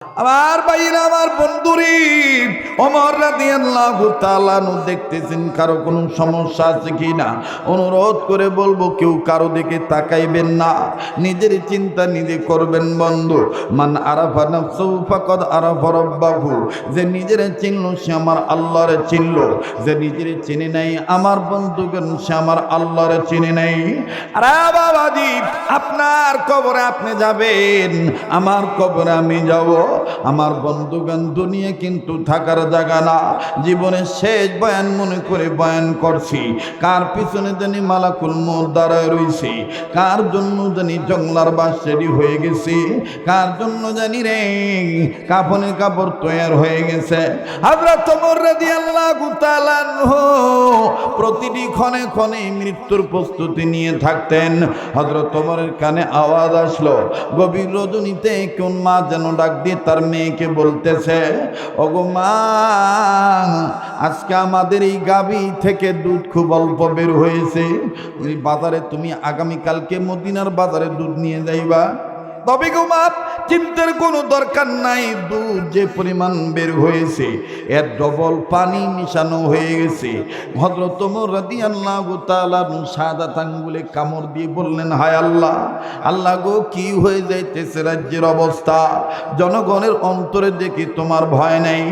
আমার ভাইরা, আমার বন্ধুরি, ওমর রাদিয়াল্লাহু তাআলা দেখতেছেন কারো কোনো সমস্যা আছে কিনা। অনুরোধ করে বলবো, কেউ কারো দিকে তাকাইবেন না, নিজের চিন্তা নিজে করবেন বন্ধু। মান আরাফা নাফসাহু ফাকাদ আরাফা রাব্বাহু, যে নিজের চিনল সে আমার আল্লাহরে চিনল, যে নিজের চিনে নাই আমার বন্ধুগণ সে আমার আল্লাহরে চিনে নাই। আরে বাবাজি, আপনার কবরে আপনি যাবেন, আমার কবরে আমি যাব। আমার বন্ধুগণ, দুনিয়া কিন্তু থাকার জায়গা না। জীবনের শেষ বয়ান মনে করে বয়ান করছি, কার পিছনে জানি মালাকুল মউত দাঁড়ায় রইছে, কার জন্য জানি জংলার বাস রেডি হয়ে গেছে, কার জন্য জানি রে কাফনের কাপড় তৈরি হয়ে গেছে। হযরত ওমর রাদিয়াল্লাহু তাআলা আনহু প্রতিটি ক্ষণে ক্ষণে মৃত্যুর প্রস্তুতি নিয়ে থাকতেন। হযরত ওমরের কানে আওয়াজ আসলো, গভীর রজনীতে কোন মা যেন ডাক দিয়ে তার মেয়েকে বলতেছে, ওগো মা, আজকে আমাদের এই গাভী থেকে দুধ খুব অল্প বের হয়েছে, ওই বাজারে তুমি আগামীকালকে মদিনার বাজারে দুধ নিয়ে যাইবা। তবে গো মা, চিন্তার কোনো দরকার নাই, দুধ যে পরিমাণ বের হয়েছে এর ডবল পানি মিশানো হয়ে গেছে। হযরত ওমর রাদিয়াল্লাহু তাআলা শাহাদাত আঙ্গুলে কামড় দিয়ে বললেন, হায় আল্লাহ, আল্লাহ গো, কি হয়ে যাইতেছে রাজ্যের অবস্থা, জনগণের অন্তরে দেখি তোমার ভয় নেই।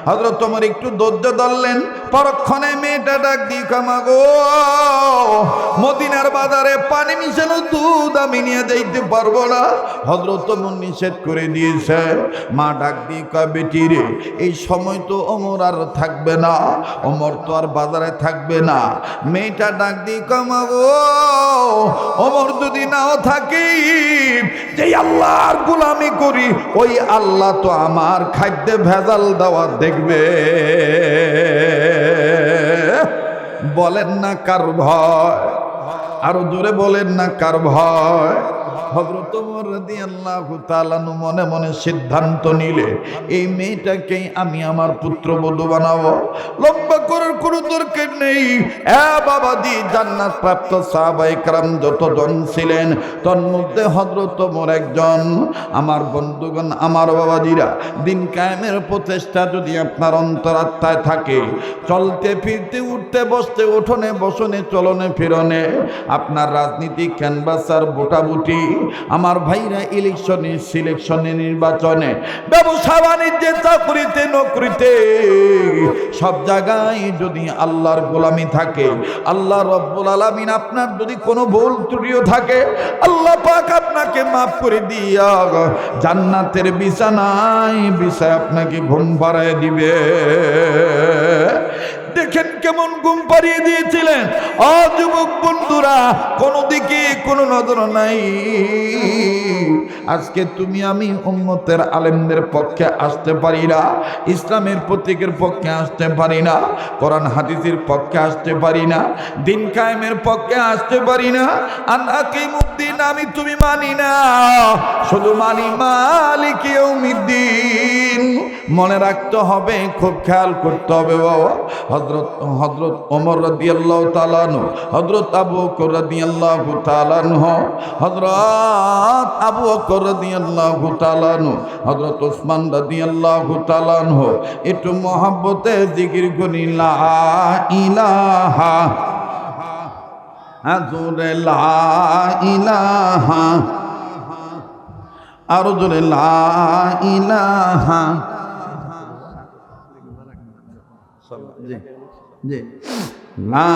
হযরত ওমর একটু ধৈর্য ধরলেন, পরক্ষণে মেয়েটা ডাক দিয়ে, কামা গো, মদিনার বাজারে পানি মিশানো দুধ আমি নিয়ে যাইতে পারবো না। হযরত ওমর নিষেধ করে দিয়েছে। মা ডাক দিয়ে কয়, বেটি রে, এই সময় তো ওমর আর থাকবে না, ওমর তো আর বাজারে থাকবে না। মেয়েটা ডাক দিয়ে কয়, মা গো, ওমর যদি নাও থাকে, যে আল্লাহর গোলামি করি ওই আল্লাহ তো আমার খাদ্যে ভেজাল দেওয়া দেখবে। বলেন না কার ভয়? আরো জোরে বলেন না কার ভয়? হযরত ওমর রাদিয়াল্লাহু তাআলা মনে মনে সিদ্ধান্ত নিলে, এই মেয়েটাকে আমি আমার পুত্রবধূ বানাবো। লম্বা করার কোনো দরকার নেই। বাবাজি, জান্নাত প্রাপ্ত সাহাবায়ে কেরাম যতজন ছিলেন, তন্মধ্যে হযরত ওমর একজন। আমার বন্ধুগণ, আমার বাবাজিরা, দিন কায়েমের প্রচেষ্টা যদি আপনার অন্তরাত্মায় থাকে, চলতে ফিরতে, উঠতে বসতে, উঠোনে বসনে, চলনে ফিরনে, আপনার রাজনীতি ক্যানভাসার ভোটাভুটি, আমার ভাইরা ইলেকশনে, সিলেকশনে, নির্বাচনে, ব্যবসা বাণিজ্যে, চাকরিতে, নকরিতে, সব জায়গায় যদি আল্লাহর গোলামি থাকে, আল্লাহ রব্বুল আলামিন আপনার যদি কোনো ভুল ত্রুটিও থাকে, আল্লাহ পাক আপনাকে মাফ করে দিয়া জান্নাতের বিছানায় বিছায় আপনাকে ঘুম পাড়ায় দিবে। দেখেন কেমন ঘুম পাড়িয়ে দিয়েছিলেন। যুবক বন্ধুরা, কোনো দিকে কোনো নজর নাই। আজকে তুমি আমি উম্মতের আলেমদের পক্ষে আসতে পারি না, ইসলামের প্রতীকের পক্ষে আসতে পারি না, কোরআন হাদিসের পক্ষে আসতে পারি না, দিন কায়েমের পক্ষে আসতে পারি না। আনাকিমুদ্দিন আমি তুমি মানি না, শুধু মানি মালিক ইয়াউমিদ্দিন। মনে রাখতে হবে, খুব খেয়াল করতে হবে বাবা। হযরত ওমর রাদিয়াল্লাহু তাআলা আনহু, হযরত আবু বকর রাদিয়াল্লাহু তাআলা আনহু, হযরত আবু বকর রাদিয়াল্লাহু তাআলা আনহু, হযরত ওসমান রাদিয়াল্লাহু তাআলা আনহু একটু মহব্বতে জিকির করি, লা ইলাহা, জোরে লা ইলাহা, আরো জোরে লা ইলাহা। জি জি, লা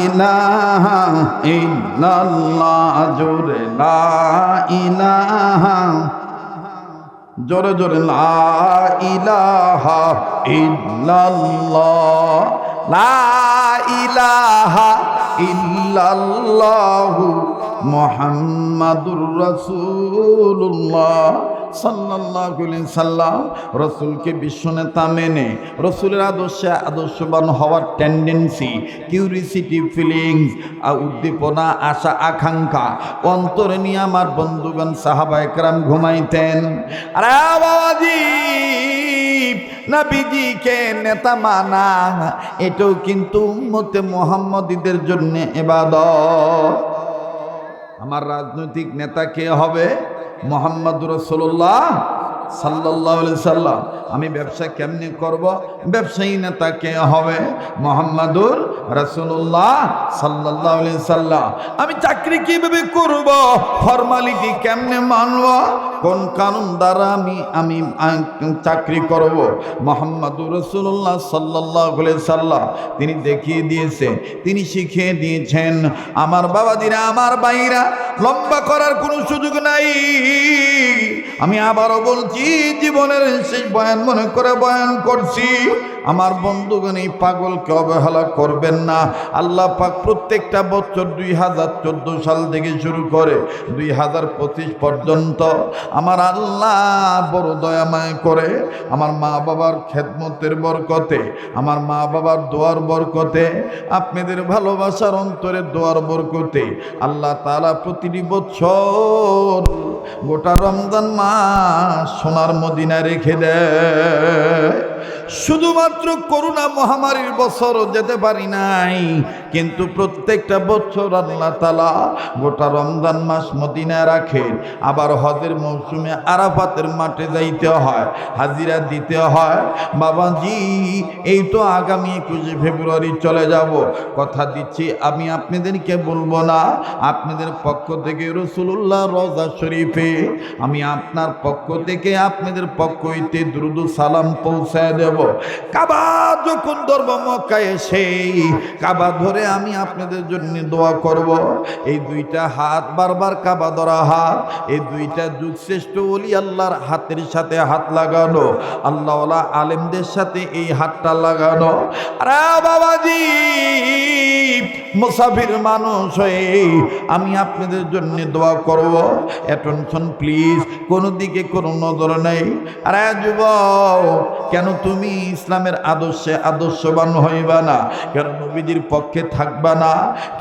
ইলাহা ইল্লাল্লাহ, জোরে লা ইলাহা, জোরে জোরে লা ইলাহা ইল্লাল্লাহ, লা ইলাহা ইল্লাল্লাহু মুহাম্মাদুর রাসূলুল্লাহ সাল্লাল্লাহু আলাইহি সাল্লাম। রসুলকে বিশ্বনেতা মেনে রসুলের আদর্শে আদর্শবান হওয়ার টেন্ডেন্সি, কিউরিসিটি, ফিলিংস, উদ্দীপনা, আশা, আকাঙ্ক্ষা অন্তরে নিয়ে আমার বন্ধুগণ সাহাবায়ে কেরাম ঘুমাইতেন। আরে বাবাজি, নবীজিকে নেতা মানা এটাও কিন্তু উম্মতে মুহাম্মদীদের জন্য ইবাদত। আমার রাজনৈতিক নেতা কে হবে? মুহাম্মদ রাসূলুল্লাহ সাল্লাল্লাহু আলাইহি সাল্লাম, আমি ব্যবসা কেমনে করব? ব্যবসায়ী নেতা কে হবে? মুহাম্মাদুর রাসূলুল্লাহ সাল্লাল্লাহু আলাইহি সাল্লাম। আমি চাকরি কিভাবে করব? ফরমালিটি কেমনে মানব? কোন কানুন দ্বারা আমি চাকরি করব? মুহাম্মাদুর রাসূলুল্লাহ সাল্লাল্লাহু আলাইহি সাল্লাম তিনি দেখিয়ে দিয়েছে, তিনি শিখিয়ে দিয়েছেন। আমার বাবাদিরা, আমার ভাইরা, লম্বা করার কোনো সুযোগ নাই। আমি আবারও বলছি, জীবনের শেষ বয়ান মনে করে বয়ান করছি। আমার বন্ধুগণ, এই পাগলকে অবহেলা করবেন না। আল্লাহ পাক প্রত্যেকটা বছর 2014 সাল থেকে শুরু করে 2025 পর্যন্ত আমার আল্লাহ বড় দয়াময় করে আমার মা বাবার খেদমতের বরকতে, আমার মা বাবার দোয়ার বরকতে, আপনাদের ভালোবাসার অন্তরের দোয়ার বরকতে আল্লাহ তাআলা প্রতিটি বছর গোটা রমজান মাস সোনার মদিনায় রেখে দেয়। শুধুমাত্র করোনা মহামারীর বছর যেতে পারি নাই, কিন্তু প্রত্যেকটা বছর আল্লাহ তাআলা গোটা রমজান মাস মদিনায় রাখেন। আবার হজের মৌসুমে আরাফাতের মাঠে যাইতে হয়, হাজিরা দিতে হয়। বাবাজি, এই তো আগামী 21 ফেব্রুয়ারি চলে যাব। কথা দিচ্ছি, আমি আপনাদেরকে বলবো না, আপনাদের পক্ষ থেকে রাসূলুল্লাহ রওজা শরীফে আমি আপনার পক্ষ থেকে আপনাদের পক্ষ হইতে দুরুদ সালাম পৌঁছায় দেব। কাবা যখন ধরব, মক্কায় এসে কাবা ধরে আমি আপনাদের জন্য দোয়া করব। এই দুইটা হাত, বারবার কাবা ধরা হাত, এই দুইটা যুগ শ্রেষ্ঠ ওলি আল্লাহর হাতের সাথে হাত লাগানো, আল্লাহওয়ালা আলেমদের সাথে এই হাতটা লাগানো। আরে বাবাজি, মুসাফির মানুষ হয়ে আমি আপনাদের জন্য দোয়া করব। অ্যাটেনশন প্লিজ, কোনো দিকে কোনো নজর নেই। আরে যুবক, কেন তুমি ইসলামের আদর্শে আদর্শবান হইবা না? কেন নবীজির পক্ষে থাকবা না?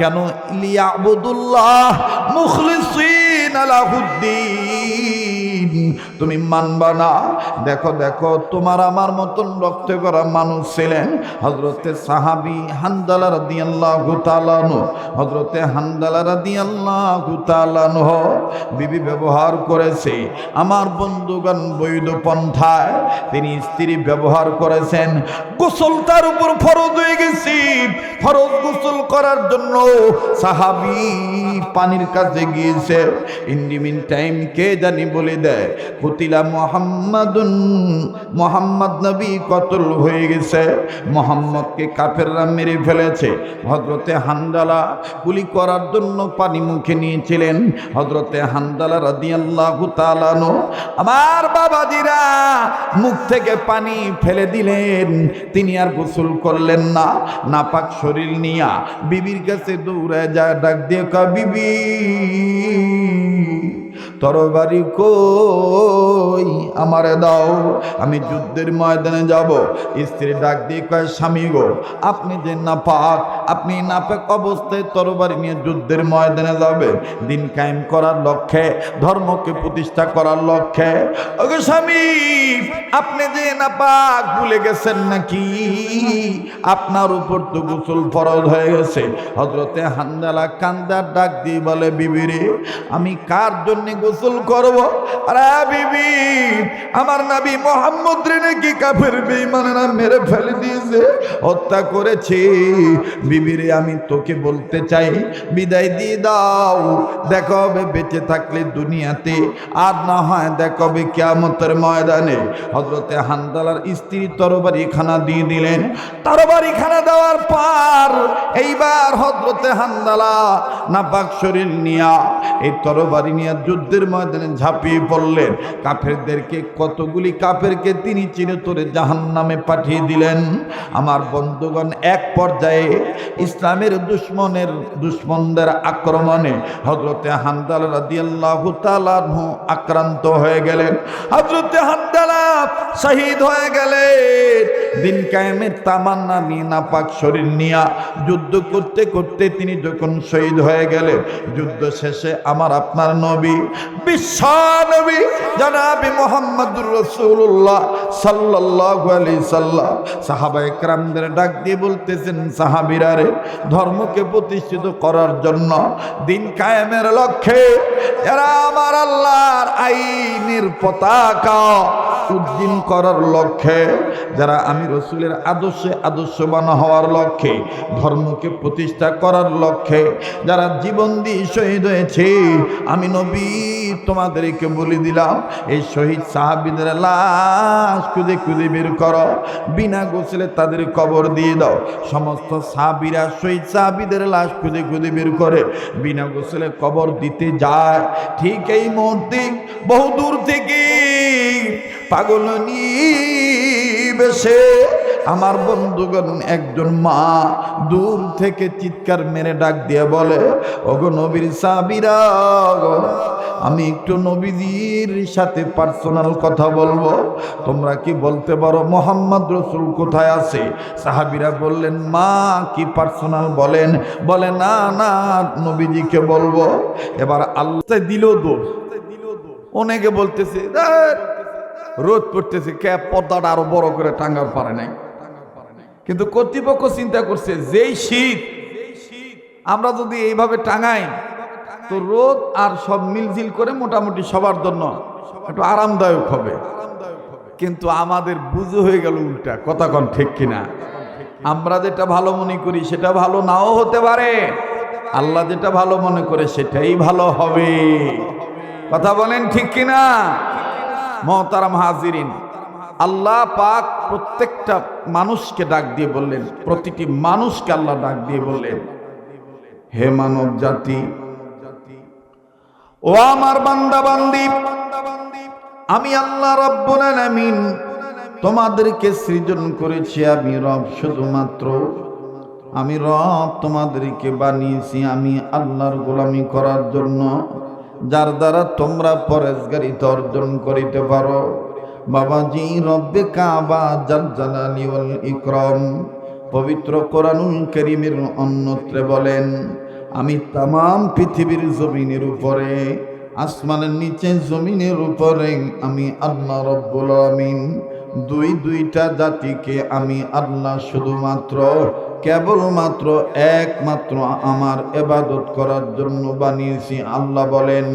কেন লিয়াবুদুল্লাহ মুখলিসিনা লাহুদ্দিন তুমি মানবা না? দেখো দেখো, তোমার আমার মতন রক্ত করা মানুষ ছিলেন হযরতে সাহাবী হানজালা রাদিয়াল্লাহু তাআলা আনহু। হযরতে হানজালা রাদিয়াল্লাহু তাআলা আনহু বিবি ব্যবহার করেছে আমার বন্ধুগণ বৈধ পন্থায়। তিনি স্ত্রী ব্যবহার করেছেন। গোসল তার উপর ফরজ হয়ে গেছে। ফরজ গোসল করার জন্য সাহাবী পানির কাছে গিয়েছে। ইন টাইম কে জানি বলে দেয়, কুতিলা মুহাম্মাদুন, মুহাম্মদ নবী কতল হয়ে গেছে, মুহাম্মদকে কাফেররা মেরে ফেলেছে। হযরতে হানজালা কুলি করার জন্য পানি মুখে নিয়েছিলেন। হযরতে হানজালা রাদিয়াল্লাহু তাআলা আনহু আমার বাবাজিরা মুখ থেকে পানি ফেলে দিলেন। তিনি আর গোসল করলেন না। নাপাক শরীর নিয়া বিবির কাছে দৌড়ে যায়, ডাক দিয়ে কয়, বিবি তরবারি কই, আমারে দাও, আমি যুদ্ধের ময়দানে যাব। স্ত্রী ডাক দিয়ে কয়, স্বামী গো, আপনি যে নাপাক, আপনি নাপাক অবস্থায় তরবারি নিয়ে যুদ্ধের ময়দানে যাবে দিন কায়েম করার লক্ষ্যে, ধর্মকে প্রতিষ্ঠা করার লক্ষ্যে। ওগো স্বামী, আপনি যে নাপাক ভুলে গেছেন নাকি? আপনার উপর তো গোসল ফরজ হয়ে গেছে। হযরতে হানজালা কান্দার ডাক দিয়ে বলে, বিবি রে, আমি কার জন্য গোসল করব? আরে বিবি, আমার নবী মুহাম্মদ রে নাকি কাফের বেঈমানেরা মেরে ফেলে দিয়েছে, হত্যা করেছে। বিবি রে, আমি তোকে বলতে চাই, বিদায় দিয়ে দাও। দেখা হবে বেঁচে থাকলে দুনিয়াতে, আর না হয় দেখা হবে কিয়ামতের ময়দানে। হযরতে হানজালার স্ত্রী তরবারি খানা দিয়ে দিলেন। তরবারি খানা দেওয়ার পর এইবার হযরতে হানজালা নাপাক শরীর নিয়া এই তরবারি নিয়ে যুদ্ধের ময়দানে ঝাঁপিয়ে পড়লেন। কাফেরদেরকে, কতগুলি কাফেরকে তিনি চিরতরে জাহান্নামে পাঠিয়ে দিলেন। আমার বন্ধুগণ, এক পর্যায়ে ইসলামের দুশমনদের আক্রমণে হযরতে হানজালা রাদিয়াল্লাহু তাআলা আনহু আক্রান্ত হয়ে গেলেন। হযরতে হানজালা শহীদ হয়ে গেলেন। দিন কায়েমের তামান্না নিয়ে নাপাক শরীর নিয়া যুদ্ধ করতে করতে তিনি যখন শহীদ হয়ে গেলেন, যুদ্ধ শেষে আমার আপনার নবী, বিশ্ব নবী জনাবে মুহাম্মদুর রাসূলুল্লাহ সাল্লাল্লাহু আলাইহি সাল্লাম সাহাবায়ে কেরামদের ডাক দিয়ে বলতেছেন, সাহাবীরা রে, ধর্মকে প্রতিষ্ঠিত করার জন্য, দিন কায়েমের লক্ষ্যে, যারা আমার আল্লাহর আইনের পতাকা উদ্দিন করার লক্ষ্যে, যারা আমি রসুলের আদর্শে আদর্শবান হওয়ার লক্ষ্যে, ধর্মকে প্রতিষ্ঠা করার লক্ষ্যে যারা জীবন দিয়ে শহীদ হয়েছে, আমি নবী তোমাদেরকে বলে দিলাম, এই শহীদ সাহাবীদের লাশ খুঁজে খুঁজে বের করো, বিনা গোসলে তাদের কবর দিয়ে দাও। সমস্ত সাহাবীরা শহীদ সাহাবীদের লাশ খুঁজে খুঁজে বের করে বিনা গোসলে কবর দিতে যায়। ঠিক এই মুহূর্তে বহু দূর থেকে পাগল নিবেশে আমার বন্ধুগণ একজন মা দূর থেকে চিৎকার মেরে ডাক দিয়ে বলে, ওগো নবীর সাহাবীরা, আমি একটু নবীজির সাথে পার্সোনাল কথা বলবো, তোমরা কি বলতে পারো মুহাম্মদ রাসূল কোথায় আছে? সাহাবীরা বললেন, মা কি পার্সোনাল বলেন? বলে, না না, নবীজিকে বলবো। এবার আল্লাহ দিল দোষ। অনেকে বলতেছে রোদ পড়তেছে, কে পর্দাটা আরো বড় করে টাঙ্গার পারে নাই। কিন্তু কর্তৃপক্ষ চিন্তা করছে, যেই শীত আমরা যদি এইভাবে টাঙাই তো রোদ আর সব মিলঝিল করে মোটামুটি সবার জন্য একটু আরামদায়ক হবে। কিন্তু আমাদের বুঝে হয়ে গেল উল্টা। কথা কোন ঠিক কিনা? আমরা যেটা ভালো মনে করি সেটা ভালো নাও হতে পারে, আল্লাহ যেটা ভালো মনে করে সেটাই ভালো হবে। কথা বলেন ঠিক কিনা? মুহতারাম হাজিরিন, আল্লাহ পাক প্রত্যেকটা মানুষকে ডাক দিয়ে বললেন, প্রতিটি মানুষকে আল্লাহ ডাক দিয়ে বললেন, হে মানব জাতি, ও আমার বান্দা বান্দি, আমি আল্লাহ রাব্বুল আলামিন তোমাদেরকে সৃজন করেছি, আমি রব, শুধুমাত্র আমি রব তোমাদেরকে বানিয়েছি আমি আল্লাহর গোলামি করার জন্য, যার দ্বারা তোমরা পরেশগারিতা অর্জন করিতে পারো। বাবাজি, রব্বে কাবা জাল জালালি ওয়াল ইকরাম পবিত্র কোরআনুল কারীমের অন্যত্রে বলেন, আমি তামাম পৃথিবীর জমিনের উপরে, আসমানের নিচে জমিনের উপরে আমি আল্লাহ রব্বুল আমিন দুইটা জাতিকে আমি আল্লাহ শুধুমাত্র কেবলমাত্র একমাত্র আমার ইবাদত করার জন্য বানিয়েছি। আল্লাহ বলেন,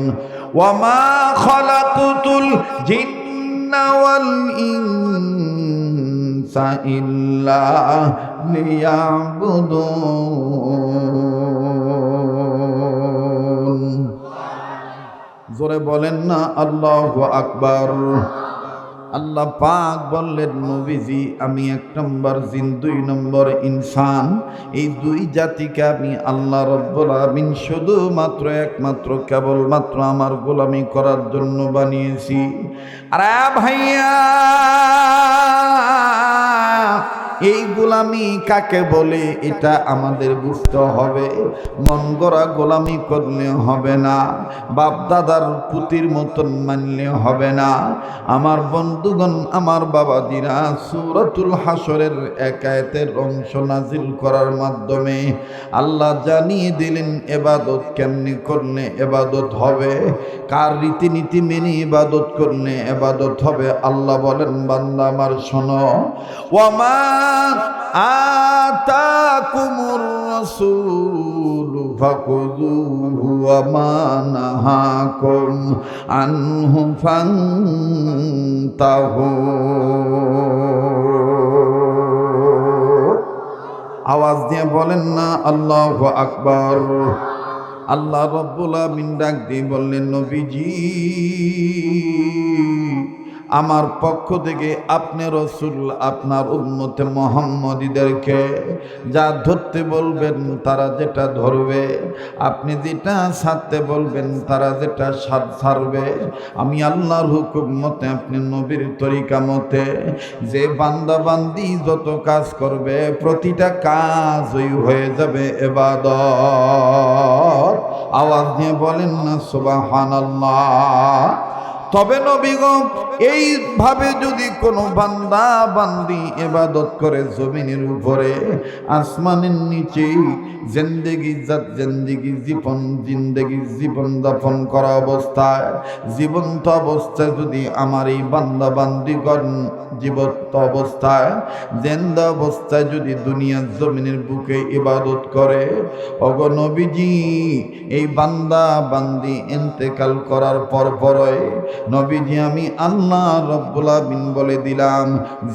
ওয়ামা খালাকুতুল জিন্না ওয়াল ইনসা ইল্লা লিয়াবুদুন। জোরে বলেন না আল্লাহু আকবার। আল্লাহ পাক বললেন, নবীজি আমি 1 নম্বর জিন, 2 নম্বর ইনসান, এই দুই জাতিকে আমি আল্লাহ রব্বুল আমিন শুধুমাত্র একমাত্র কেবলমাত্র আমার গোলামি করার জন্য বানিয়েছি। আরে ভাইয়া, এই গোলামি কাকে বলে এটা আমাদের বুঝতে হবে। মন গড়া গোলামি করলে হবে না, বাপ দাদার পুতির মতন মানলে হবে না। আমার বন্ধুগণ, আমার বাবাজিরা, সূরাতুল হাসরের 1 আয়াতের অংশ নাজিল করার মাধ্যমে আল্লাহ জানিয়ে দিলেন ইবাদত কেমনে করলে ইবাদত হবে, কার রীতিনীতি মেনে ইবাদত করলে ইবাদত হবে। আল্লাহ বলেন, বান্দা আমার শোনো, ওয়ামা আতাকুমুর রাসূলু ফাখুযুহু ওয়া মা নাহাকুম আনহু ফান্তাহু। আওয়াজ দিয়ে বলেন না আল্লাহু আকবার। আল্লাহ রাব্বুল আমিন ডাক দিয়ে বললেন, নবীজি আমার পক্ষ থেকে আপনি রাসূল আপনার উম্মতে মুহাম্মদীদেরকে যা ধরতে বলবেন তারা যেটা ধরবে, আপনি যেটা ছাড়তে বলবেন তারা যেটা ছাড়বে। আমি আল্লাহর হুকুম মতে, আপনি নবীর তরিকা মতে যে বান্দা বান্দি যত কাজ করবে প্রতিটা কাজই হয়ে যাবে ইবাদত। আওয়াজ দিয়ে বলেন না সুবহানাল্লাহ। তবে নবীগণ এইভাবে যদি কোনো বান্দা বান্দি ইবাদত করে জমিনের উপরে আসমানের নিচে জিন্দেগি জীবন যাপন করা অবস্থায় জীবন্ত অবস্থায় যদি আমার এই বান্দা বান্দিগণ জীবন্ত অবস্থায় জিন্দা অবস্থায় যদি দুনিয়ার জমিনের বুকে ইবাদত করে ওগো নবীজি এই বান্দা বান্দি ইন্তেকাল করার পরে নবীজি আমি আল্লাহ রব্বুল আমিন বলে দিলাম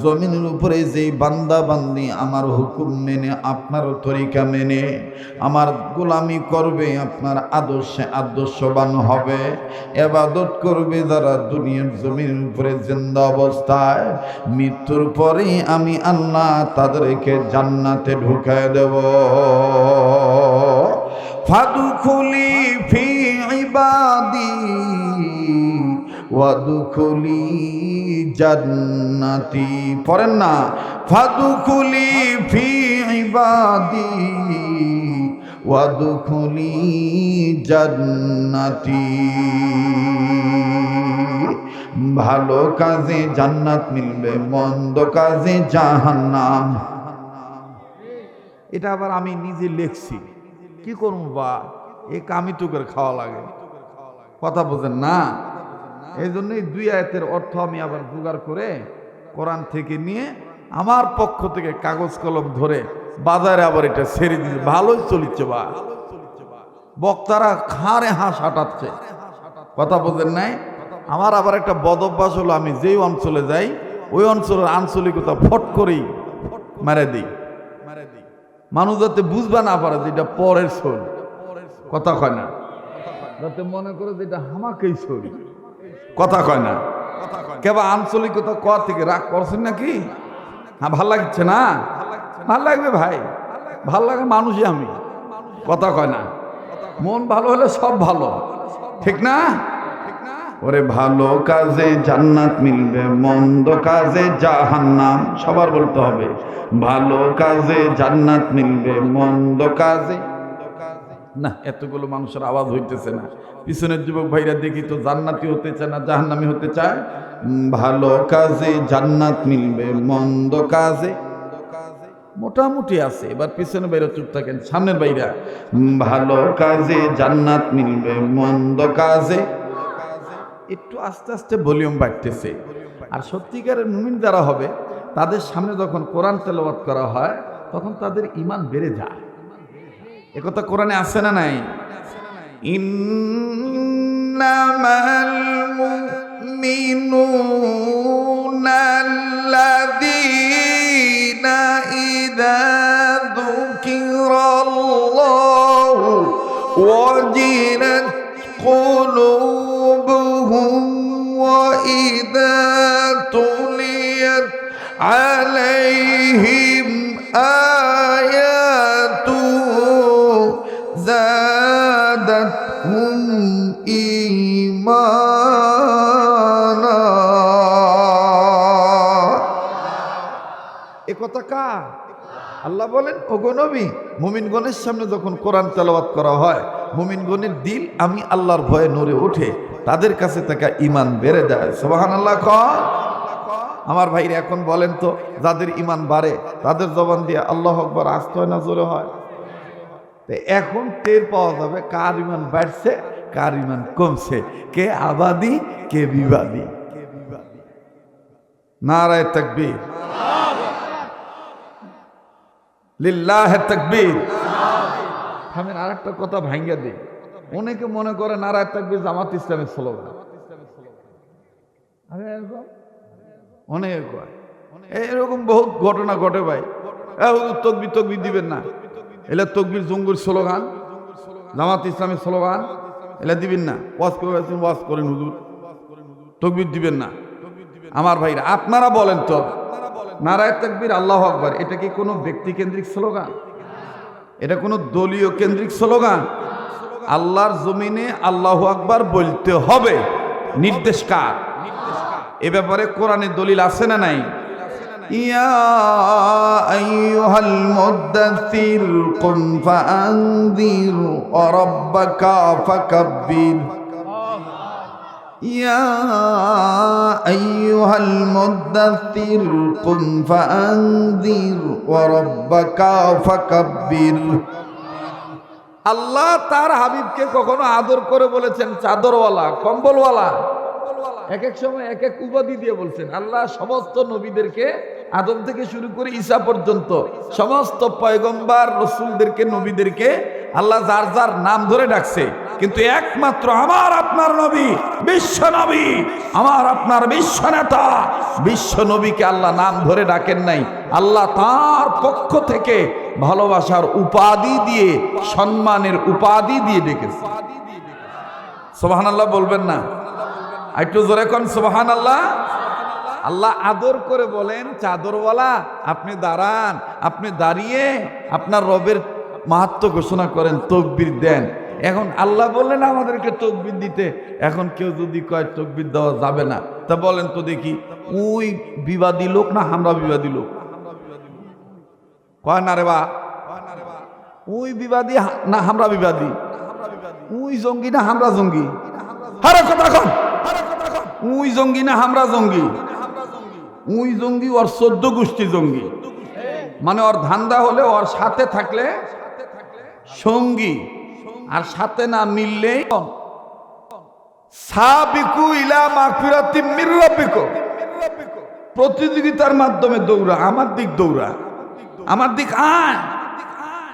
জমিনের উপরে যেই বান্দা বান্দি আমার হুকুম মেনে আপনার তরিকা মেনে আমার গোলামি করবে আপনার আদর্শে আদর্শবান হবে ইবাদত করবে যারা দুনিয়ার জমিনের উপরে জিন্দা অবস্থায় মৃত্যুর পরে আমি আল্লাহ তাদেরকে জান্নাতে ঢুকায় দেব ফাদুখুলি ফি ইবাদি ওয়াদুখুলি জান্নাতি পড়েন না ফাদুখুলি ফি ইবাদি ওয়াদুখুলি জান্নাতি ভালো কাজে জান্নাত মিলবে মন্দ কাজে জাহান্নাম। এটা আবার আমি নিজে লিখছি কি করব বা এই কামি তো করে খাওয়া লাগে কথা বোঝেন না এই জন্যই দুই আয়াতের অর্থ আমি আবার জোগাড় করে কোরআন থেকে নিয়ে আমার পক্ষ থেকে কাগজ কলম ধরে বাজারে আবার এটা ছেড়ে দিচ্ছে ভালোই চলিচ্ছে বা বক্তারা খারে হাঁস হাঁটাচ্ছে কথা বোঝেন নাই আমার আবার একটা বদ অভ্যাস হলো আমি যেই অঞ্চলে যাই ওই অঞ্চলের আঞ্চলিকতা ফট করেই মেরে দিই মানুষ যাতে বুঝবা না পারে যে এটা পরের শোল কথা কয় না যাতে মনে করে যে এটা হামাকেই শোল কথা কয় না কেবা আঞ্চলিকতা ক থেকে রাগ করছেন নাকি হ্যাঁ ভাল লাগছে না ভাল লাগবে ভাই ভাল লাগে মানুষই আমি কথা কয় না মন ভালো হলে সব ভালো ঠিক না ওরে ভালো কাজে জান্নাত মিলবে মন্দ কাজে জাহান্নাম সবার বলতে হবে ভালো কাজে জান্নাত মিলবে মন্দ কাজে না এতগুলো মানুষের আওয়াজ হইতেছে না পিছনের যুবক ভাইরা দেখি তো জান্নাতি হতে চায় না জাহান্নামী হতে চায় ভালো কাজে জান্নাত মিলবে মন্দ কাজে মোটামুটি আছে এবার পিছনে বাইরে চুপ থাকেন সামনের বাইরা ভালো কাজে জান্নাত মিলবে মন্দ কাজে একটু আস্তে আস্তে ভলিউম বাড়তেছে আর সত্যিকারের মুমিন যারা হবে তাদের সামনে যখন কোরআন তেলাওয়াত করা হয় তখন তাদের ঈমান বেড়ে যায় একথা কোরআনে আছে না নাই ইন্নামাল মুমিনুনা আল্লাযীনা ইযা যুকিরাল্লাহু ওয়াজিলাত قلوبهم وإذا تليت عليهم آياته زادتهم إيمانا একথা কার আল্লাহ বলেন ওগো নবী মুমিনগণের সামনে যখন কোরআন তেলাওয়াত করা হয় মুমিনগণের দিল আমি আল্লাহর ভয়ে নড়ে ওঠে তাদের কাছে থাকা ঈমান বেড়ে যায় সুবহানাল্লাহ কন আমার ভাইরা এখন বলেন তো যাদের ঈমান বাড়ে তাদের জবান দিয়ে আল্লাহু আকবার আসতে হয় না জোরে হয় তো এখন টের পাওয়া যাবে কার ঈমান বাড়ছে কার ঈমান কমছে কে আবাদি কে বিবাদী নারায়ে তাকবীর লিল্লাহি তাকবীর থামেন আর একটা কথা ভাঙ্গা দিই অনেকে মনে করে নারায়ে তাকবীর জামাত ইসলামের স্লোগান আরে এরকম অনেক এরকম বহুত ঘটনা ঘটে ভাই তকবীর তকবীর দিবেন না এলা তকবীর জঙ্গুর স্লোগান জামাত ইসলামের স্লোগান এলা দিবেন না ওয়াজ করে ওয়াজ করেন হুজুর তকবীর দিবেন না আমার ভাইরা আপনারা বলেন তো নারায়ে তাকবীর আল্লাহু আকবার এটা কি কোনো ব্যক্তি কেন্দ্রিক স্লোগান এটা কোনো দলীয় কেন্দ্রিক স্লোগান আল্লাহর জমিনে আল্লাহু আকবার বলতে হবে নির্দেশ কার এ ব্যাপারে কোরআনে দলিল আছে না নাই ইয়া আইয়ুহাল মুদ্দাসসির কুম ফাআনযির ওয়া রাব্বাকা ফাকাব্বির ইয়া আইয়ুহাল মুদ্দাথির কুম ফাআনযির ওয়া রাব্বাকা ফাকাব্বির। আল্লাহ তার হাবিবকে কখনো আদর করে বলেছেন চাদরওয়ালা, কম্বলওয়ালা, এক এক সময় এক এক উপাধি দিয়ে বলছেন। আল্লাহ সমস্ত নবীদেরকে আদম থেকে শুরু করে ঈসা পর্যন্ত সমস্ত পয়গম্বর রসুলদেরকে, নবীদেরকে আল্লাহ যার যার নাম ধরে ডাকছে, কিন্তু একমাত্র আমার আপনার নবী, বিশ্ব নবী, আমার আপনার বিশ্ব নেতা, বিশ্ব নবীকে আল্লাহ নাম ধরে ডাকেন নাই। আল্লাহ তার পক্ষ থেকে ভালোবাসার উপাধি দিয়ে, সম্মানের উপাধি দিয়ে ডেকেছে। সুবহানাল্লাহ বলবেন না? একটু জোরে কোন সুবহানাল্লাহ। আল্লাহ আদর করে বলেন, চাদরওয়ালা আপনি দাঁড়ান, আপনি দাঁড়িয়ে আপনার রবের মাহাত্ম্য ঘোষণা করেন, তাকবীর দেন। এখন আল্লাহ বললেন আমাদেরকে তাকবীর দিতে, এখন কেউ যদি কয় তাকবীর দেওয়া যাবে না, তা বলেন তো দেখি, ওই বিবাদী লোক না আমরা বিবাদী লোক? কয় না রে বা, ওই বিবাদী না আমরা বিবাদী, ওই জঙ্গি না আমরা জঙ্গি? আরে কথা কন, ওই জঙ্গি না আমরা জঙ্গি? ওই জঙ্গি ওর 14 গোষ্ঠী জঙ্গি, মানে ওর ধান্দা হলে ওর সাথে থাকলে সঙ্গী, আর সাথে না মিললে সাবিকু ইলা মাগফিরাতিম মির রাব্বিকুম, প্রতিযোগিতার মাধ্যমে দৌড়া, আমার দিক দৌড়া, আমার দিক আয়।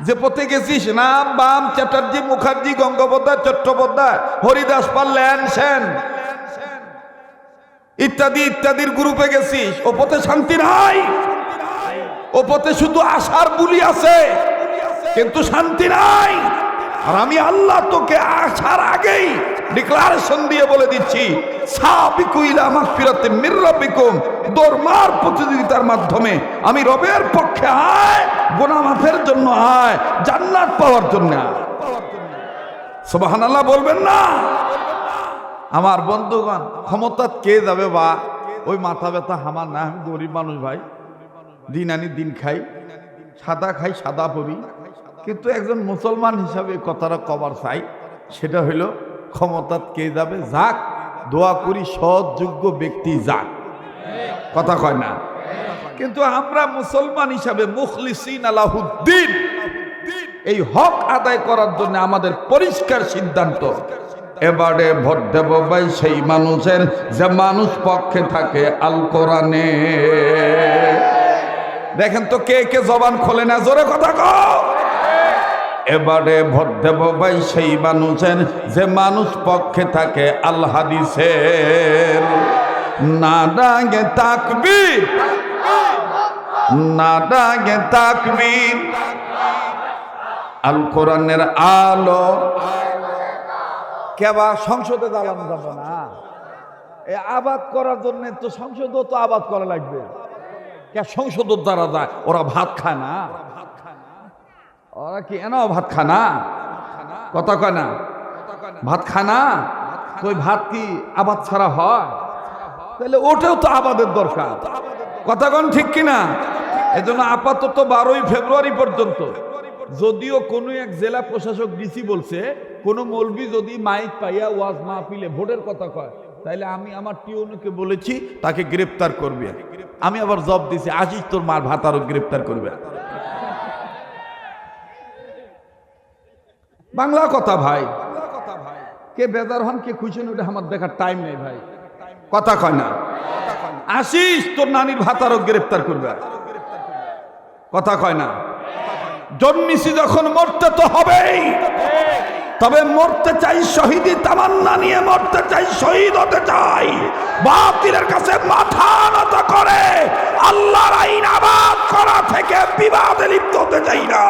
যে পথে গেছিস রাম বাম চ্যাটার্জি মুখার্জি গঙ্গোপাধ্যায় চট্টোপাধ্যায় হরিদাস পাল ল্যান সেন ইত্যাদি ইত্যাদির গ্রুপে গেছিস, ও পথে শান্তি নাই, ও পথে শুধু আশার বুলি আছে কিন্তু শান্তি নাই। আর আমি আল্লাহ তোকে আসার আগেই ডিক্লারেশন দিয়ে বলে দিচ্ছি, সাবিকু ইলা মাগফিরাতিম মির রাব্বিকুম, দরমার প্রতিযোগিতার মাধ্যমে আমি রবের পক্ষে আয়, গুনাহ মাফের জন্য আয়, জান্নাত পাওয়ার জন্য আয়। সুবহানাল্লাহ বলবেন না? আমার বন্ধুগণ, ক্ষমতা কে যাবে বা ওই মাথা ব্যথা আমার না, আমি গরিব মানুষ ভাই, দিন আনি দিন খাই, সাদা খাই সাদা পরি, কিন্তু একজন মুসলমান হিসাবে কথাটা কবার চাই, সেটা হইল ক্ষমতা কে যাবে যাক, দোয়া করি সৎ যোগ্য ব্যক্তি যাক, কথা কয় না? কিন্তু আমরা মুসলমান হিসাবে মুখলিসিন আলাহুদ্দিন, এই হক আদায় করার জন্য আমাদের পরিষ্কার সিদ্ধান্ত, এবারে ভোট দেব ভাই সেই মানুষের যে মানুষ পক্ষে থাকে আল কোরআনে। দেখেন তো কে কে জবান খোলে না, জোরে কথা কও। এবারে ভোট দেব ভাই সেই মানুষের যে মানুষ পক্ষে থাকে আল হাদিসের। না ডাকে তাকবীর, না ডাকে তাকবীর, আল কোরআনের আলো। কেবা সংসদে দাঁড়ানো যাবে না, এই আবাদ করার জন্য তো সংসদও তো আবাদ করা লাগবে। কে সংসদ দ্বারা যায়? ওরা ভাত খায় না, ওরা কি এন ভাত খায় না? কথা কয় না? ভাত খায় না, ওই ভাত কি আবাদ ছাড়া হয়? তাহলে ওটাও তো আবাদের দরকার, কথা কন ঠিক কিনা? এজন্য আপাতত 12ই ফেব্রুয়ারি পর্যন্ত, যদিও কোনো এক জেলা প্রশাসক ডিসি বলছে কোন মৌলবি যদি মাইক পাইয়া ওয়াজ মাহফিলে ভোটের কথা কয়, তাইলে আমি আমার টিউনকে বলেছি তাকে গ্রেফতার করবে। আমি আবার জব দিছি, আসিস তোর মার ভাত আরো গ্রেফতার করবে। বাংলা কথা ভাই, কে বেজার হন কে খুশি হন ওটা আমার দেখার টাইম নেই ভাই, কথা কয় না? আসিস তোর নানির ভাত আরো গ্রেফতার করবে, কথা কয় না? জন্মিছি যখন মরতে তো হবেই, তবে মরতে চাই শহীদি তামান্না নিয়ে, মরতে চাই শহীদ হতে চাই, বাতিলের কাছে মাথা নত করে আল্লাহর আইন আবাদ করা থেকে বিবাদে লিপ্ত হতে চাই না।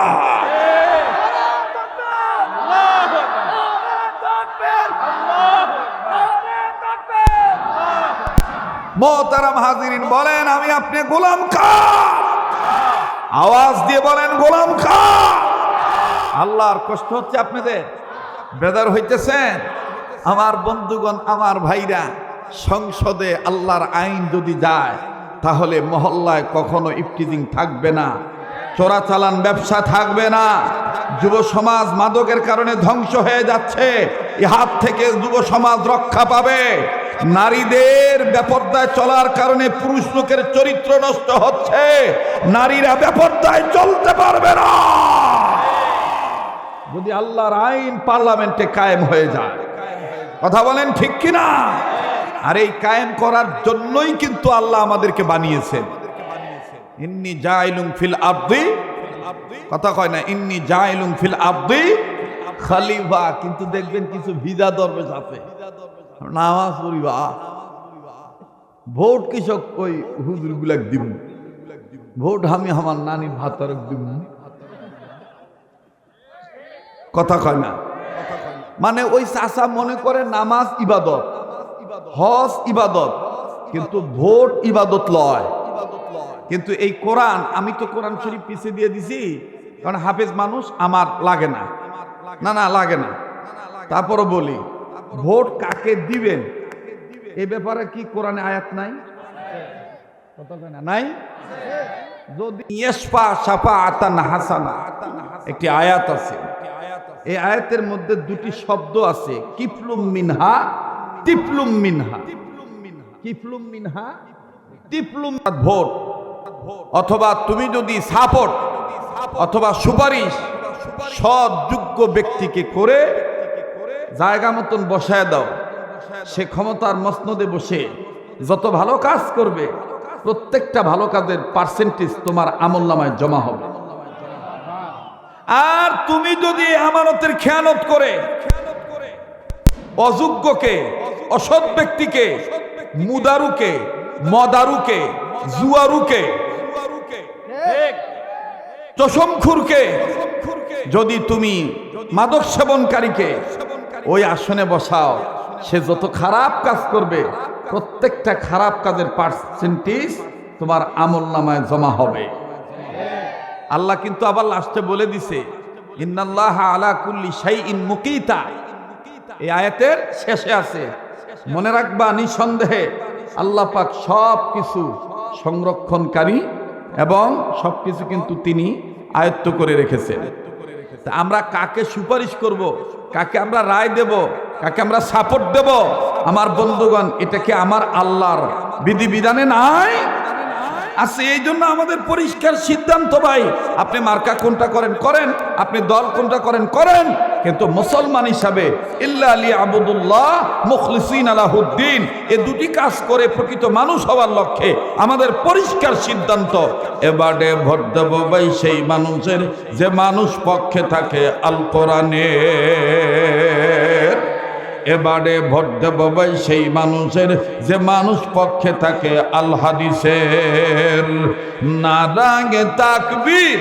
মোহতারাম হাজিরিন, বলেন আমি আপনি গোলাম খা, আওয়াজ দিয়ে বলেন গোলাম খা। আল্লাহর কষ্ট হচ্ছে আপনাদের, বেদার হইতেছেন? আমার বন্ধুগণ, আমার ভাইরা, সংসদে আল্লাহর আইন যদি যায় তাহলে মহল্লায় কখনো ইফতিজিং থাকবে না, চোরাচালান ব্যবসা থাকবে না, যুব সমাজ মাদকের কারণে ধ্বংস হয়ে যাচ্ছে, এই হাত থেকে যুব সমাজ রক্ষা পাবে। নারীদের বেপরদায় চলার কারণে পুরুষ লোকের চরিত্র নষ্ট হচ্ছে। নারীরা বেপরদায় চলতে পারবে না যদি আল্লাহর আইন পার্লামেন্টে কায়েম হয়ে যায়। কথা বলেন ঠিক কিনা? আর এই কায়েম করার জন্যই কিন্তু আল্লাহ আমাদেরকে বানিয়েছেন। ইন্নী জাইলুম ফিল আরদি, কথা কয় না, ইন্নী জাইলুম ফিল আরদি খলিফা। কিন্তু দেখবেন কিছু ভিজা দরবেশ আছে, নামাজ পড়িবা, ভোট কৃষক ওই হুজুর গুলাক দিব, ভোট আমি আমার নানির ভাতারক দিব। কথা কয় না, মানে ওই চাচা মনে করে নামাজ ইবাদত, হজ ইবাদত, কিন্তু ভোট ইবাদত লয়। কিন্তু এই কোরআন, আমি তো কোরআন শরীফ পিছিয়ে দিয়ে দিছি কারণ হাফেজ মানুষ, আমার লাগে না, না না লাগে না। তারপরও বলি, ভোট কাকে দিবেন এই ব্যাপারে কি কোরআনে আয়াত নাই? নাই? যদি ইয়েশফা শাফাআতান হাসানা একটি আয়াত আছে, এই আয়াতের মধ্যে দুটি শব্দ আছে, কিফলুম মিনহা তিফলুম মিনহা। কিফলুম মিনহা তিফলুম, ভোট অথবা তুমি যদি সাপোর্ট অথবা সুপারিশ সৎ যোগ্য ব্যক্তিকে করে জায়গা মতন বসায় দাও, সে ক্ষমতার মসনদে বসে যত ভালো কাজ করবে প্রত্যেকটা ভালো কাজের পার্সেন্টেজ তোমার আমলনামায় জমা হবে। আর তুমি যদি আমানতের খেয়ানত করে অযোগ্যকে, অসৎ ব্যক্তিকে, মুদারুকে, মদারুকে, জুয়ারুকে, চশমখুরকে, যদি তুমি মাদক সেবনকারীকে ওই আসনে বসাও, সে যত খারাপ কাজ করবে প্রত্যেকটা খারাপ কাজের পার্সেন্টেজ তোমার আমলনামায় জমা হবে। আল্লাহ কিন্তু আবার লাস্টে বলে দিছে, ইন্নাল্লাহা আলা কুল্লি শাইইন মুকিতা। এই আয়াতের শেষে আছে, মনে রাখবা নিঃসন্দেহে আল্লাহ পাক সব কিছু সংরক্ষণকারী এবং সবকিছু কিন্তু তিনি আয়ত্ত করে রেখেছেন। আমরা কাকে সুপারিশ করব, কাকে আমরা রায় দেব, কাকে আমরা সাপোর্ট দেব, আমার বন্ধুগণ, এটা কি আমার আল্লাহর বিধিবিধানে নাই? আছে। এই জন্য আমাদের পরিষ্কার সিদ্ধান্ত, ভাই, আপনি মার্কা কোনটা করেন করেন, আপনি দল কোনটা করেন করেন, কিন্তু মুসলমান হিসাবে ইল্লা লিয়াবুদুল্লাহ মুখলিসিন লাহুদ্দিন, এই দুটি কাজ করে প্রকৃত মানুষ হওয়ার লক্ষ্যে আমাদের পরিষ্কার সিদ্ধান্ত। এবারে ভোট দেব ভাই সেই মানুষের যে মানুষ পক্ষে থাকে আল কোরআনের। এবারে ভোট দেব ভাই সেই মানুষের যে মানুষ পক্ষে থাকে আল হাদিসের। নারায়ে তাকবীর,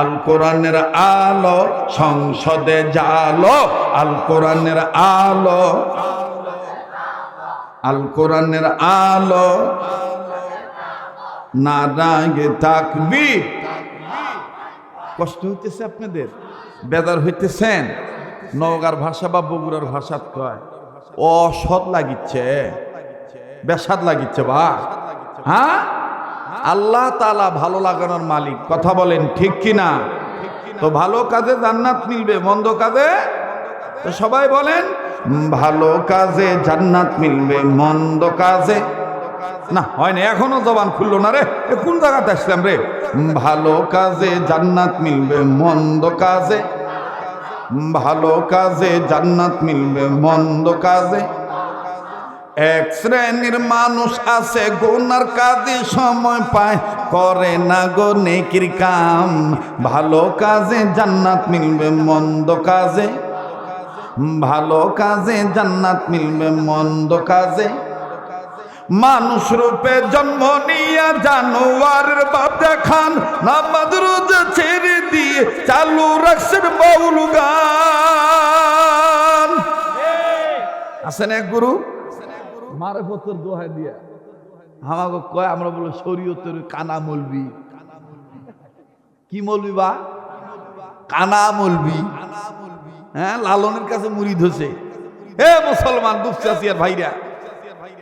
আল কোরআনের আলো সংসদে জালো, আল কোরআনের আলো, আল কোরআনের আলো, নারায়ে তাকবীর। কষ্ট হইতেছে আপনাদের? বেদার হইতেছেন? নওগাঁর ভাষা বা বগুড়ার ভাষা কয় অসৎ লাগিচ্ছে, বেসাদ লাগিচ্ছে বা। হ্যাঁ, আল্লাহ তাআলা ভালো লাগানোর মালিক, কথা বলেন ঠিক কিনা? তো ভালো কাজে জান্নাত মিলবে, মন্দ কাজে, তো সবাই বলেন ভালো কাজে জান্নাত মিলবে, মন্দ কাজে না। হয় না, এখনো জবান খুললো না রে, কোন জায়গাতে আসলাম রে? ভালো কাজে জান্নাত মিলবে, মন্দ কাজে, ভালো কাজে জান্নাত মিলবে, মন্দ কাজে। এক শ্রেণীর মানুষ আছে গুনার কাজে সময় পায়, করে না গো নেকির কাম। ভালো কাজে জান্নাত মিলবে, মন্দ কাজে, ভালো কাজে জান্নাত মিলবে, মন্দ কাজে। মানুষ রূপে জন্ম নিয়া জানোয়ারের বাপ দেখান, নামাজ রোজা ছেড়ে দিয়ে চালু রাখছেন বাউল গান। আছেন এক গুরু মারেফতের দোহাই দিয়া আমাকে কয়, আমরা বলে শরীয়তের কানা মৌলবি। কি মৌলবি বা? কানা মৌলবি। হ্যাঁ, লালনের কাছে মুরিদ হয়েছে। হে মুসলমান দুপচাচিয়ার ভাইরা,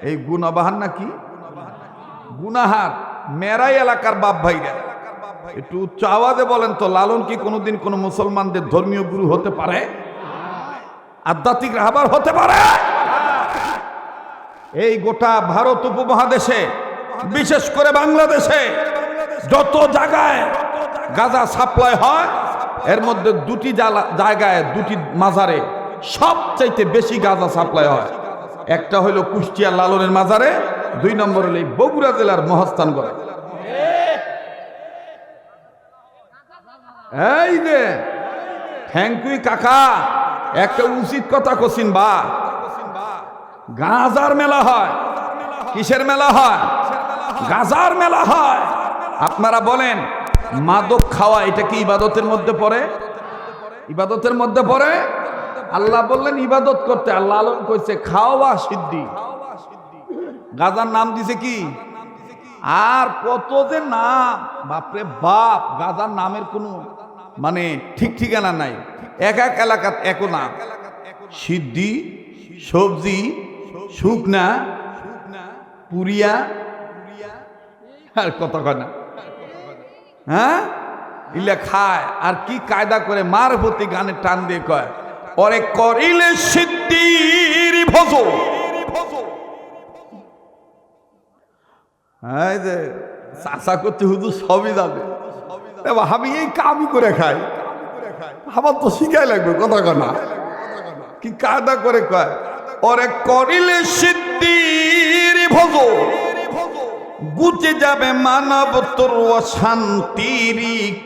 এই গুনাবাহার নাকি গুনাহার মেরাই এলাকার বাপ ভাইরা, একটু উচ্চ আওয়াজে বলেন তো, লালন কি কোনোদিন কোন মুসলমানদের ধর্মীয় গুরু হতে পারে? আধ্যাত্মিক রাহবার হতে পারে? এই গোটা ভারত উপমহাদেশে বিশেষ করে বাংলাদেশে যত জায়গায় গাঁজা সাপ্লাই হয় এর মধ্যে দুটি জায়গায় দুটি মাজারে সবচাইতে বেশি গাঁজা সাপ্লাই হয়। একটা হলো কুষ্টিয়া লালনের মাজারে, 2 নম্বর হলো বগুড়া জেলার মহাস্থানগড়ে। এই যে থ্যাংক ইউ কাকা, একটা উচিত কথা কছিন বা গাঁজার মেলা হয়। কিসের মেলা হয়? গাঁজার মেলা হয়। আপনারা বলেন মাদক খাওয়া এটা কি ইবাদতের মধ্যে পড়ে? ইবাদতের মধ্যে পড়ে? আল্লাহ বললেন ইবাদত করতে, আল্লাহ আলম কইছে খাওয়া সিদ্ধি। গাঁজার নাম দিছে কি? আর কত যে নাম, বাপরে বাপ, গাঁজার নামের কোনো মানে ঠিক ঠিকানা নাই। এক এক এলাকাত এক নাম, সিদ্ধি, সবজি, শুকনা, পুরিয়া, আর কত কনা, হ্যাঁ ইলে খায়। আর কি কায়দা করে মার প্রতি গানে টান দিয়ে কয়, ওরে করিলে সিদ্ধির ভোজ। হ্যাঁ যে চাষা করতে হুজুর সবই যাবে, আমি এই কামই করে খাই, আমার তো শিখাই লাগবে কথা কনা। কি কায়দা করে কয়, ওরে করিলে সিদ্ধির ভোজ, গুচে যাবে মানব তোর অশান্তির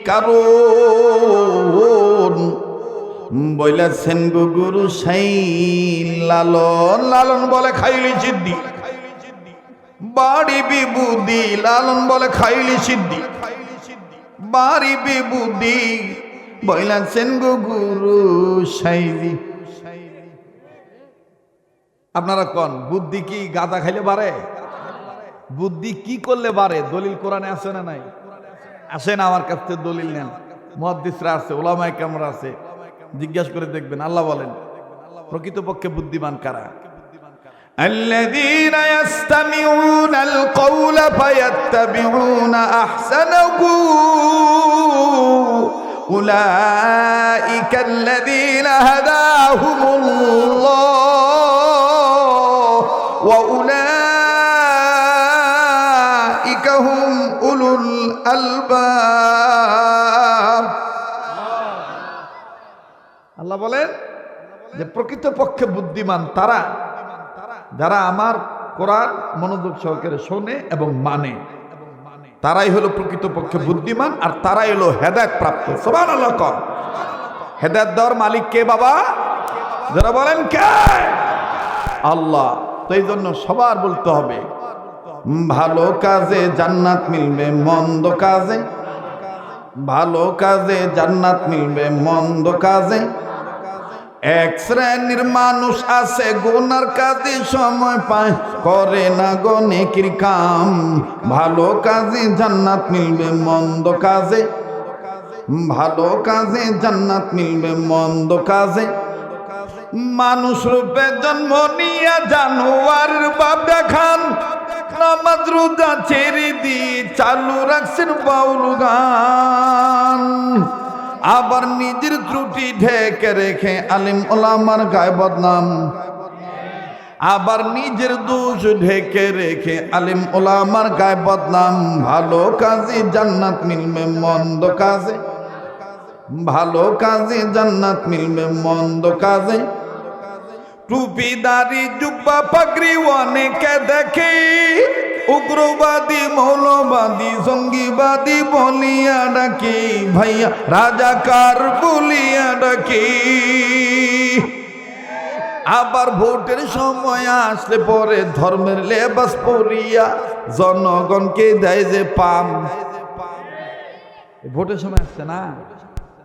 কারণ। বইলাছেন গো গুরু সাই লালন, লালন বলে খাইলি সিদ্ধি, বাড়ি বিবুদি, লালন বলে খাইলি সিদ্ধি, বাড়ি বিবুদি, বইলাছেন গো গুরু সাইজি। আপনারা কোন বুদ্ধি কি গাঁজা খাইলে বাড়ে? বুদ্ধি কি করলে বাড়ে? দলিল কোরআনে আছে না নাই? আসেন আমার কাছ থেকে দলিল নেন, মুহাদ্দিসরা আছে, উলামায়ে কেরামরা আছে, জিজ্ঞাসা করে দেখবেন। আল্লাহ বলেন প্রকৃতপক্ষে বুদ্ধিমান কারা? الذين يستمعون القول فيتبعون أحسنه أولئك الذين هداهم الله وأولئك هم أولو الألباب। আল্লাহ বলেন যে প্রকৃতপক্ষে বুদ্ধিমান তারা যারা আমার কোরআন মনোযোগ সহকারে শোনে এবং মানে, তারাই হলো প্রকৃতপক্ষে বুদ্ধিমান, আর তারাই হলো হেদায়েত প্রাপ্ত। সুবহানাল্লাহ। হেদায়েত দেওয়ার মালিক কে বাবা? যারা বলেন কে? আল্লাহ। তো এই জন্য সবার বলতে হবে ভালো কাজে জান্নাত মিলবে, মন্দ কাজে, ভালো কাজে জান্নাত মিলবে, মন্দ কাজে। এক শ্রেণীর মানুষ আছে গুনার কাজে সময় পায়, করে না গো নেকির কাম। ভালো কাজে জান্নাত মিলবে, মন্দ কাজে, ভালো কাজে জান্নাত মিলবে, মন্দ কাজে। মানুষ রূপে জন্ম নিয়া জানোয়ারের বাপ দেখান, নামাজ রোজা ছেড়ে দিয়ে চালু রাখছেন বাউল গান। আবার নিজের ত্রুটি ঢেকে রেখে আলিম ওলামার গায়ে বদনাম, আবার নিজের দোষ ঢেকে রেখে আলিম ওলামার গায়ে বদনাম। ভালো কাজে জান্নাত মিলবে, মন্দ কাজে, ভালো কাজে জান্নাত মিলবে, মন্দ কাজে। টুপি দাড়ি জুব্বা পাগড়ি অনেকে দেখে, উগ্রবাদী মৌলবাদী জঙ্গিবাদী বলিয়া ডাকি, ভাইয়া রাজাকার বলিয়া ডাকি। আবার ভোটের সময় আসলে পরে ধর্মের লেবাস পরিয়া জনগণকে দেয় যে পাম। ভোটের সময় আসছে না,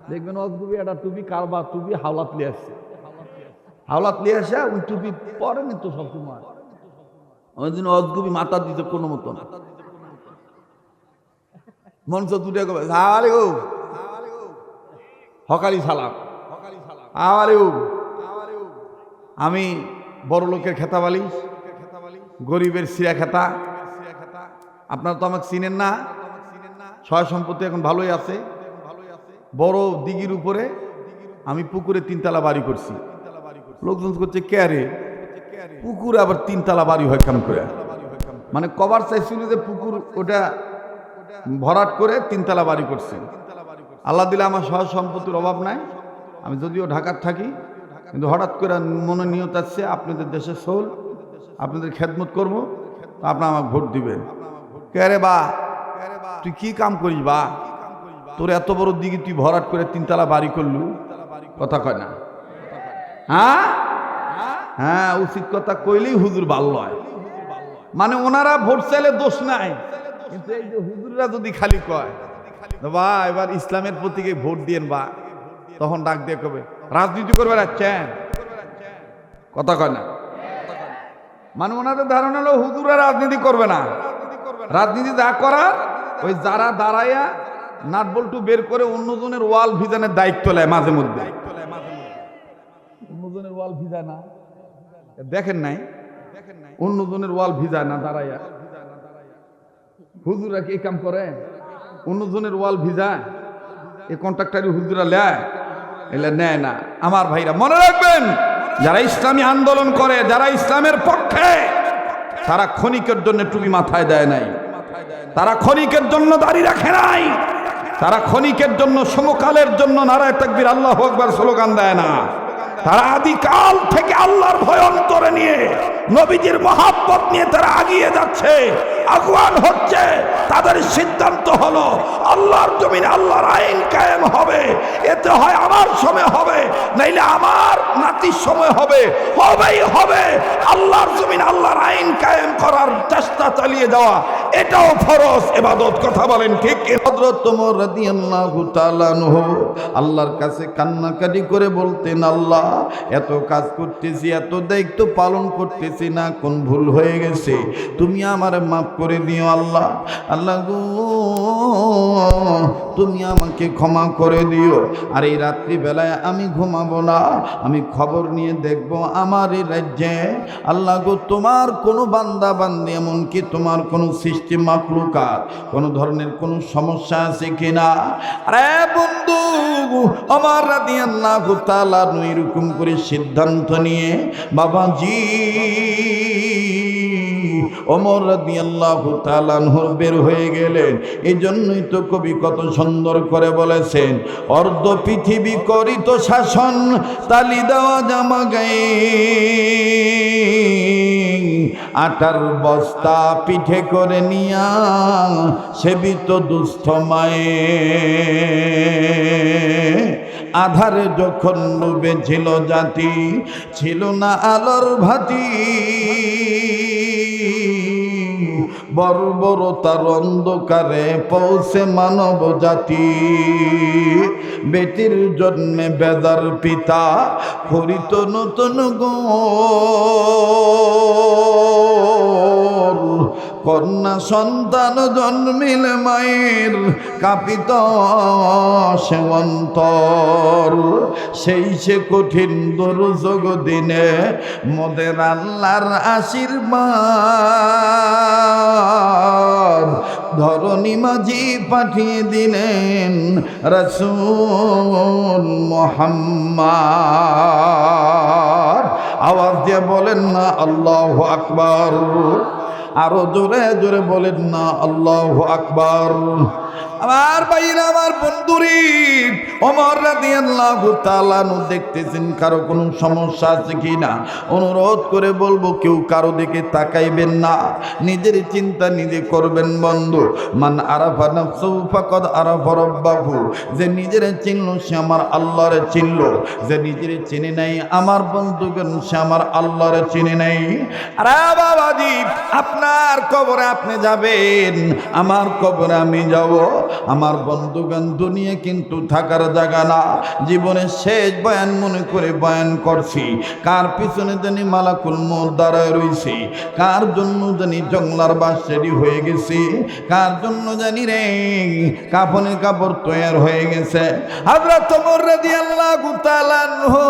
দেখবেন অদ্ভুত একটা টুপি, কারবার টুপি হাওলাত লিয়ে আসছে, হাওলাত লিয়ে আসে, ওই টুপি পরেনি তো সবসময়। ওই দিন অদ্ভুবি মাথা দিতে কোনো মতন মঞ্চ দুটো হকারি সালাম, আমি বড় লোকের খেতাবালি, গরিবের সিরা খেতা। আপনারা তো আমাকে চিনেন না। সয় সম্পত্তি এখন ভালোই আছে। বড় দিঘির উপরে আমি পুকুরে 3 তলা বাড়ি করছি। লোকজন করছে কে রে? পুকুর আবার 3 তলা বাড়ি হয় কাম করে, মানে কভার চাইছিল যে পুকুর ওটা ভরাট করে 3 তলা বাড়ি করছে। আল্লাহ দিলে আমার সহ সম্পত্তির অভাব নাই, আমি যদিও ঢাকার থাকি, কিন্তু হঠাৎ করে মনে নিয়ত আসছে আপনাদের দেশে সোল, আপনাদের খেদমত করবো, আপনারা আমাকে ভোট দিবেন। কে রে বা, তুই কি কাম করিস বা, তোর এত বড় দিকে তুই ভরাট করে 3 তলা বাড়ি করলু, কথা কয় না? হ্যাঁ হ্যাঁ, উচিত কথা কইলেই হুজুর ভালো হয়। মানে ওনারা ভোট চাইলে দোষ নাই, কিন্তু এই যে হুজুররা যদি খালি কয় বা এবার ইসলামের প্রতীকে ভোট দিয়েন বা, তখন ডাক দিয়ে কবে রাজনীতি করবে রাখছেন, কথা কয় না? মানে ওনাদের ধারণা হলো হুজুররা রাজনীতি করবে না, রাজনীতি যা করার ওই যারা দাঁড়াইয়া নাট বল্টু বের করে অন্যজনের ওয়াল ভিজানের দায়িত্ব নেয় মাঝে মধ্যে। অন্যজনের ওয়াল ভিজা না, দেখেন নাই? অন্যজনের ওয়াল ভিজা না দাঁড়াইয়া হুজুরা কি কাম করে? অন্যজনের ওয়াল ভিজা এই কন্ট্রাক্টারি হুজুরা লেয়, এলে নেয় না। আমার ভাইরা মনে রাখবেন, যারা ইসলামী আন্দোলন করে, যারা ইসলামের পক্ষে, তারা ক্ষণিকের জন্য টুপি মাথায় দেয় নাই, তারা ক্ষণিকের জন্য দাড়ি রাখে নাই, তারা ক্ষণিকের জন্য সমকালের জন্য নারায়ে তাকবীর আল্লাহু আকবার স্লোগান দেয় না। তারা আদিকাল থেকে আল্লাহর ভয় অন্তরে নিয়ে, নবীজির মহাব্বত নিয়ে তারা এগিয়ে যাচ্ছে, আগুয়ান হচ্ছে। তাদের সিদ্ধান্ত হলো আল্লাহর জমিনে আল্লাহর আইন কায়েম হবে, এতে হয় আমার সময় হবে, নাইলে আমার নাতির সময় হবে, হবেই হবে। আল্লাহর জমিনে আল্লাহর আইন কায়েম করার চেষ্টা চালিয়ে যাওয়া, এটাও ফরজ ইবাদত। কথা বলেন ঠিক? হযরত ওমর রাদিয়াল্লাহু তাআলা আনহু আল্লাহর কাছে কান্নাকাটি করে বলতেন, আল্লাহ এত কাজ করতেছি, এত দায়িত্ব পালন করতেছি না, কোন ভুল হয়ে গেছে তুমি আমার মাফ করে দিও আল্লাহ। আল্লাহ গো, তুমি আমাকে ক্ষমা করে দিও। আর এই রাত্রিবেলায় আমি ঘুমাবো না, আমি খবর নিয়ে দেখবো আমার এই রাজ্যে আল্লাহ গো তোমার কোনো বান্দা বান্দি, এমনকি তোমার কোনো সৃষ্টি মাখলুকাত কোনো ধরনের কোনো সমস্যা আছে কিনা। আরে বন্ধু, ওমর রাদিয়াল্লাহু তাআলা এরকম করে সিদ্ধান্ত নিয়ে বাবাজি ওমর রাদিয়াল্লাহু তাআলা বের হয়ে গেলেন। এই জন্যই তো কবি কত সুন্দর করে বলেছেন, অর্ধ পৃথিবী করিত শাসন, তালি দেওয়া জামা গায়ে, আটার বস্তা পিঠে করে নিয়া সেবিত দুস্থ মায়ে। আধারে যখন ডুবেছিল জাতি, ছিল না আলোর ভাতি, বর্বরতার অন্ধকারে পৌঁছে মানব জাতি। বেটির জন্মে বেদার পিতা করিত নতুন গোর, কন্যা সন্তান জন্মিল মায়ের কাঁপিত সে অন্তর। সেই সে কঠিন দুর্যোগ দিনে মোদের আল্লাহর আশীর্বাদ, ধরণী মাঝি পাঠিয়ে দিলেন রাসূল মুহাম্মদ। আওয়াজ দিয়ে বলেন না আল্লাহু আকবার, আরো জোরে জোরে বলেন না আল্লাহু আকবার। আমার ভাইরা, আমার বন্ধুরি, ওমর রাদিয়াল্লাহু তাআলা দেখতেছেন কারো কোনো সমস্যা আছে কিনা। অনুরোধ করে বলবো, কেউ কারো দিকে তাকাইবেন না, নিজের চিন্তা নিজে করবেন বন্ধু। মান আরাফা নাফসাহু ফাকাদ আরাফা রাব্বাহু, যে নিজের চিনল সে আমার আল্লাহরে চিনল, যে নিজের চিনে নাই আমার বন্ধুগণ সে আমার আল্লাহরে চিনে নাই। আরে বাবাজি, আপনার কবরে আপনি যাবেন, আমার কবরে আমি যাব। আমার বন্ধুগণ, দুনিয়া কিন্তু থাকার জায়গা না। জীবনের শেষ বয়ান মনে করে বয়ান করছি, কার পিছনে জানি মালাকুল মউত দাঁড়ায় রইছে, কার জন্য জানি জংলার বাস রেডি হয়ে গেছে, কার জন্য জানি রে কাফনের কাপড় তৈয়ার হয়ে গেছে। হযরত ওমর রাদিয়াল্লাহু তাআলা আনহু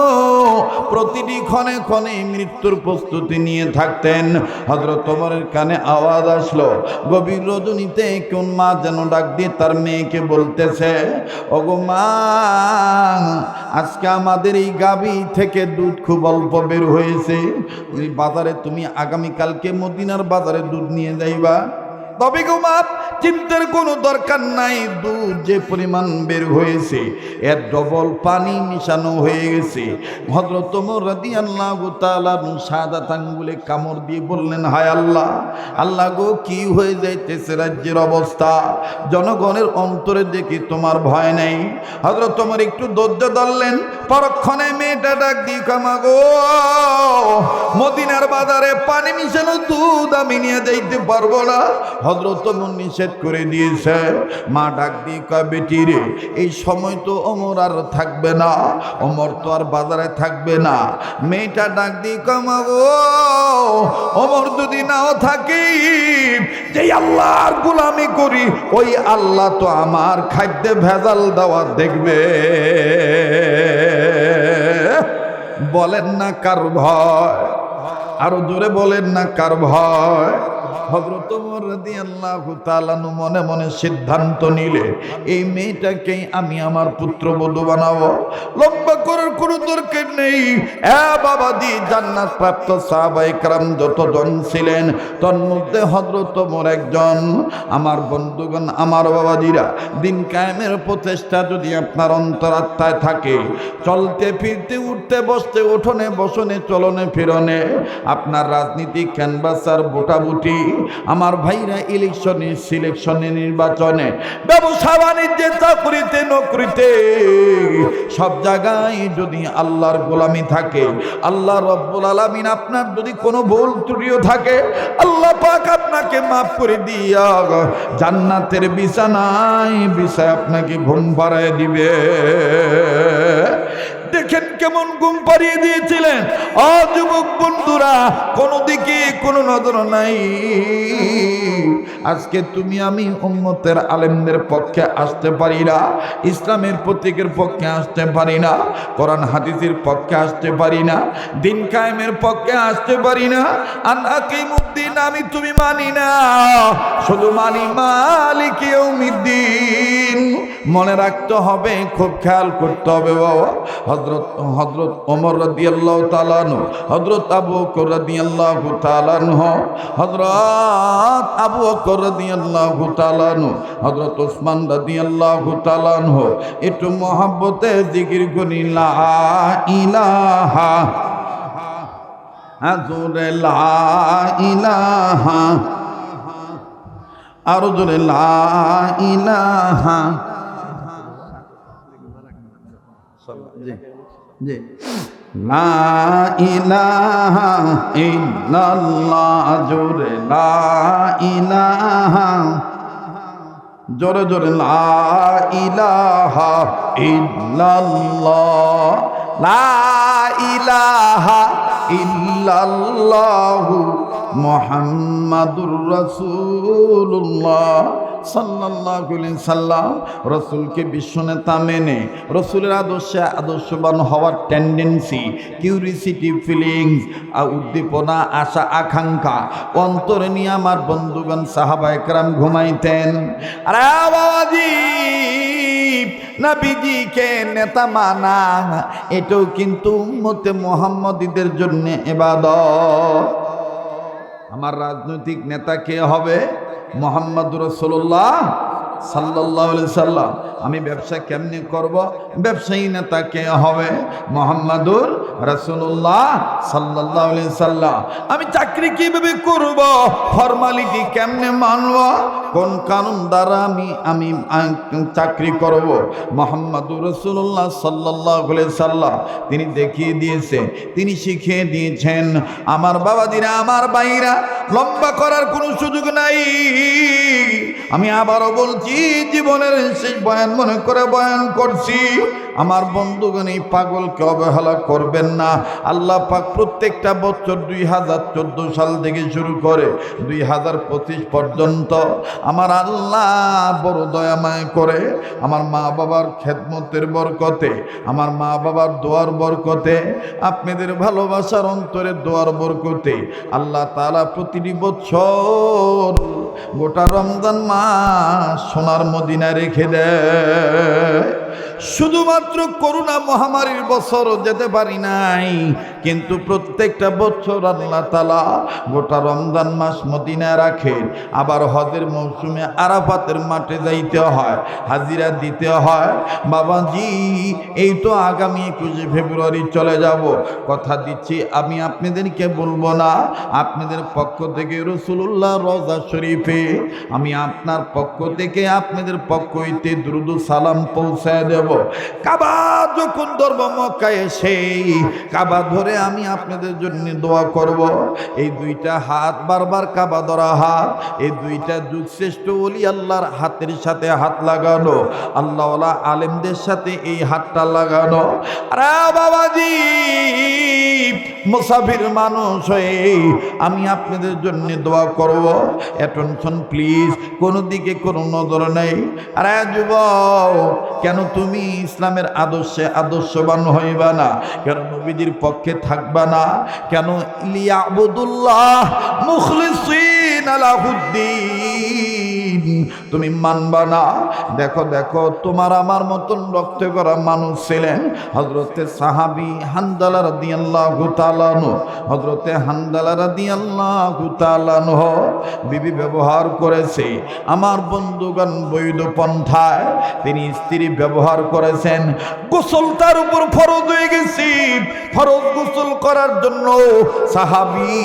প্রতিটি ক্ষণে ক্ষণে মৃত্যুর প্রস্তুতি নিয়ে থাকতেন। হযরত ওমরের কানে আওয়াজ আসলো, গভীর রজনীতে কোন মা যেন ডাক দিয়ে তার তার মেয়েকে বলতেছে, ওগো মা, আজকে আমাদের এই গাভী থেকে দুধ খুব অল্প বের হয়েছে, ওই বাজারে তুমি আগামীকালকে মদিনার বাজারে দুধ নিয়ে যাইবা। তবে গো মা, চিন্তার কোনো দরকার নাই, দুধ যে পরিমাণ বের হয়েছে এর ডবল পানি মিশানো হয়ে গেছে। হযরত ওমর রাদিয়াল্লাহু তাআলা সাদাত আঙ্গুলে কামড় দিয়ে বললেন, হায় আল্লাহ, আল্লাহ গো, কি হয়ে যাইতেছে রাজ্যের অবস্থা, জনগণের অন্তরে দেখি তোমার ভয় নেই। হযরত ওমর একটু ধৈর্য ধরলেন, পরক্ষণে মেয়েটা ডাক দিয়ে, কামা গো, মদিনার বাজারে পানি মিশানো দুধ আমি নিয়ে যাইতে পারবো না। হযরত ওমর নিষেধ করে দিয়েছে। মা ডাক দিয়ে কয়, বেটি রে, এই সময় তো ওমর আর থাকবে না, ওমর তো আর বাজারে থাকবে না। মেয়েটা ডাক দিয়ে কয়, মা গো, ওমর যদি নাও থাকে, যে আল্লাহর গোলামি করি ওই আল্লাহ তো আমার খাদ্যে ভেজাল দেওয়া দেখবে। বলেন না কার ভয়? আরো জোরে বলেন না কার ভয়? হযরত ওমর রাদিয়াল্লাহু তাআলা মনে মনে সিদ্ধান্ত নিলে, এই মেয়েটাকেই আমি আমার পুত্রবধূ বানাবো। লম্বা করার কোনো দরকার নেই। বাবাজি, জান্নাত প্রাপ্ত সাহাবায়ে কেরাম যতজন ছিলেন, তন্মধ্যে হযরত ওমর একজন। আমার বন্ধুগণ, আমার বাবাজিরা, দিন কায়েমের প্রচেষ্টা যদি আপনার অন্তরাত্মায় থাকে, চলতে ফিরতে, উঠতে বসতে, উঠোনে বসনে, চলনে ফিরনে, আপনার রাজনীতি ক্যানভাসার ভোটাভুটি, আমার ভাইরা ইলেকশনে, সিলেকশনে, নির্বাচনে, ব্যবসা বাণিজ্যে, চাকরিতে, নকরিতে, সব জায়গায় যদি আল্লাহর গোলামি থাকে, আল্লাহ রব্বুল আলামিন আপনার যদি কোনো ভুল ত্রুটিও থাকে, আল্লাহ পাক আপনাকে মাফ করে দিয়া জান্নাতের বিছানায় বিছায় আপনাকে ঘুম পাড়ায় দিবে। দেখেন কেমন ঘুম পাড়িয়ে দিয়েছিলেন। যুবক বন্ধুরা, কোনো দিকে কোনো নজর নাই। আজকে তুমি আমি উম্মতের আলেমদের পক্ষে আসতে পারি না, ইসলামের প্রতীকের পক্ষে আসতে পারি না, কোরআন হাদিসের পক্ষে আসতে পারি না, দিন কায়েমের পক্ষে আসতে পারি না। আনাকিমুদ্দিন আমি তুমি মানি না, শুধু মানি মালিক ইয়াউমিদ্দিন। মনে রাখতে হবে, খুব খেয়াল করতে হবে বাবা। হযরত ওমর রাদিয়াল্লাহু তাআলা আনহু, হযরত আবু বকর রাদিয়াল্লাহু তাআলা আনহু, হযরত আবু বকর রাদিয়াল্লাহু তাআলা আনহু, হযরত ওসমান রাদিয়াল্লাহু তাআলা আনহু একটু মহব্বতে জিকির করি, লা ইলাহা, জোরে লা ইলাহা, আরো জোরে লা ইলাহা। জি জি, লা ইলাহা ইল্লাল্লাহ, জোরে লা ইলাহা, জোরে জোরে লা ইলাহা ইল্লাল্লাহ, লা ইলাহা ইল্লাল্লাহু মুহাম্মাদুর রাসূলুল্লাহ সাল্লাল্লাহু আলাইহি সাল্লাম। রসুলকে বিশ্বনেতা মেনে, রসুলের আদর্শে আদর্শবান হওয়ার টেন্ডেন্সি, কিউরিসিটি, ফিলিংস, উদ্দীপনা, আশা, আকাঙ্ক্ষা অন্তরে নিয়ে আমার বন্ধুগণ সাহাবায়ে কেরাম ঘুমাইতেন। আরে বাবাজি, নবীজিকে নেতা মানা এটাও কিন্তু উম্মতে মুহাম্মদীদের জন্য ইবাদত। আমার রাজনৈতিক নেতা কে হবে? মুহাম্মদুর রাসূলুল্লাহ সাল্লাল্লাহু আলাইহি সাল্লাম। আমি ব্যবসা কেমনে করব? ব্যবসায়ী নেতা কে হবে? মুহাম্মদুর রাসূলুল্লাহ সাল্লাল্লাহু আলাইহি সাল্লাম। আমি চাকরি কিভাবে করব? ফরমালিটি কেমনে মানব? কোন কানুন দ্বারা আমি চাকরি করব? মুহাম্মদুর রাসূলুল্লাহ সাল্লাল্লাহু আলাইহি সাল্লাম তিনি দেখিয়ে দিয়েছে, তিনি শিখিয়ে দিয়েছেন। আমার বাবাজিরা, আমার ভাইরা, লম্বা করার কোনো সুযোগ নাই। আমি আবারও বলছি, জীবনের শেষ বয়ান মনে করে বয়ান করছি। আমার বন্ধুগণ, এই পাগলকে অবহেলা করবেন না। আল্লাহ পাক প্রত্যেকটা বছর 2014 সাল থেকে শুরু করে 2025 পর্যন্ত আমার আল্লাহ বড় দয়াময় করে আমার মা বাবার খেদমতের বরকতে, আমার মা বাবার দোয়ার বরকতে, আপনাদের ভালোবাসার অন্তরের দোয়ার বরকতে আল্লাহ তাআলা প্রতিটি বছর গোটা রমজান মাস আমার সোনার মদিনায় রেখে দেয়। শুধুমাত্র করোনা মহামারীর বছর যেতে পারি নাই, কিন্তু প্রত্যেকটা বছর আল্লাহ তাআলা গোটা রমজান মাস মদিনায় রাখেন। আবার হজের মৌসুমে আরাফাতের মাঠে যাইতে হয়, হাজিরা দিতে হয়। বাবাজি, এই তো আগামী 21 ফেব্রুয়ারি চলে যাব। কথা দিচ্ছি আমি আপনাদেরকে বলবো না, আপনাদের পক্ষ থেকে রাসূলুল্লাহ রওজা শরীফে আমি আপনার পক্ষ থেকে আপনাদের পক্ষ হইতে দুরূদ ও সালাম পৌঁছায় দেব। কাবা যখন ধরব মক্কায় এসে কাবা ধরে আমি আপনাদের জন্য দোয়া করব। এই দুইটা হাত বারবার কাবা ধরা হাত, এই দুইটা যুগ শ্রেষ্ঠ ওলি আল্লাহর হাতের সাথে হাত লাগানো, আল্লাহওয়ালা আলেমদের সাথে এই হাতটা লাগানো। আরে বাবাজি, মুসাফির মানুষ হয়ে আমি আপনাদের জন্য দোয়া করব। অ্যাটেনশন প্লিজ, কোনো দিকে কোনো নজর নেই। আরে যুবক, কেন তুমি ইসলামের আদর্শে আদর্শবান হইবা না? কেন নবীজির পক্ষে থাকবা না? কেন লিয়াবুদুল্লাহ মুখলিসিনা লাহুদ্দিন তুমি মানবা না? দেখো দেখো, তোমার আমার মতন রক্ত করা মানুষ ছিলেন হযরতে সাহাবী হানজালা রাদিয়াল্লাহু তাআলা আনহু। হযরতে হানজালা রাদিয়াল্লাহু তাআলা আনহু বিবি ব্যবহার করেছে আমার বন্ধুগণ বৈধ পন্থায়। তিনি স্ত্রী ব্যবহার করেছেন। গোসল তার উপর ফরজ হয়ে গেছে। ফরজ গোসল করার জন্য সাহাবী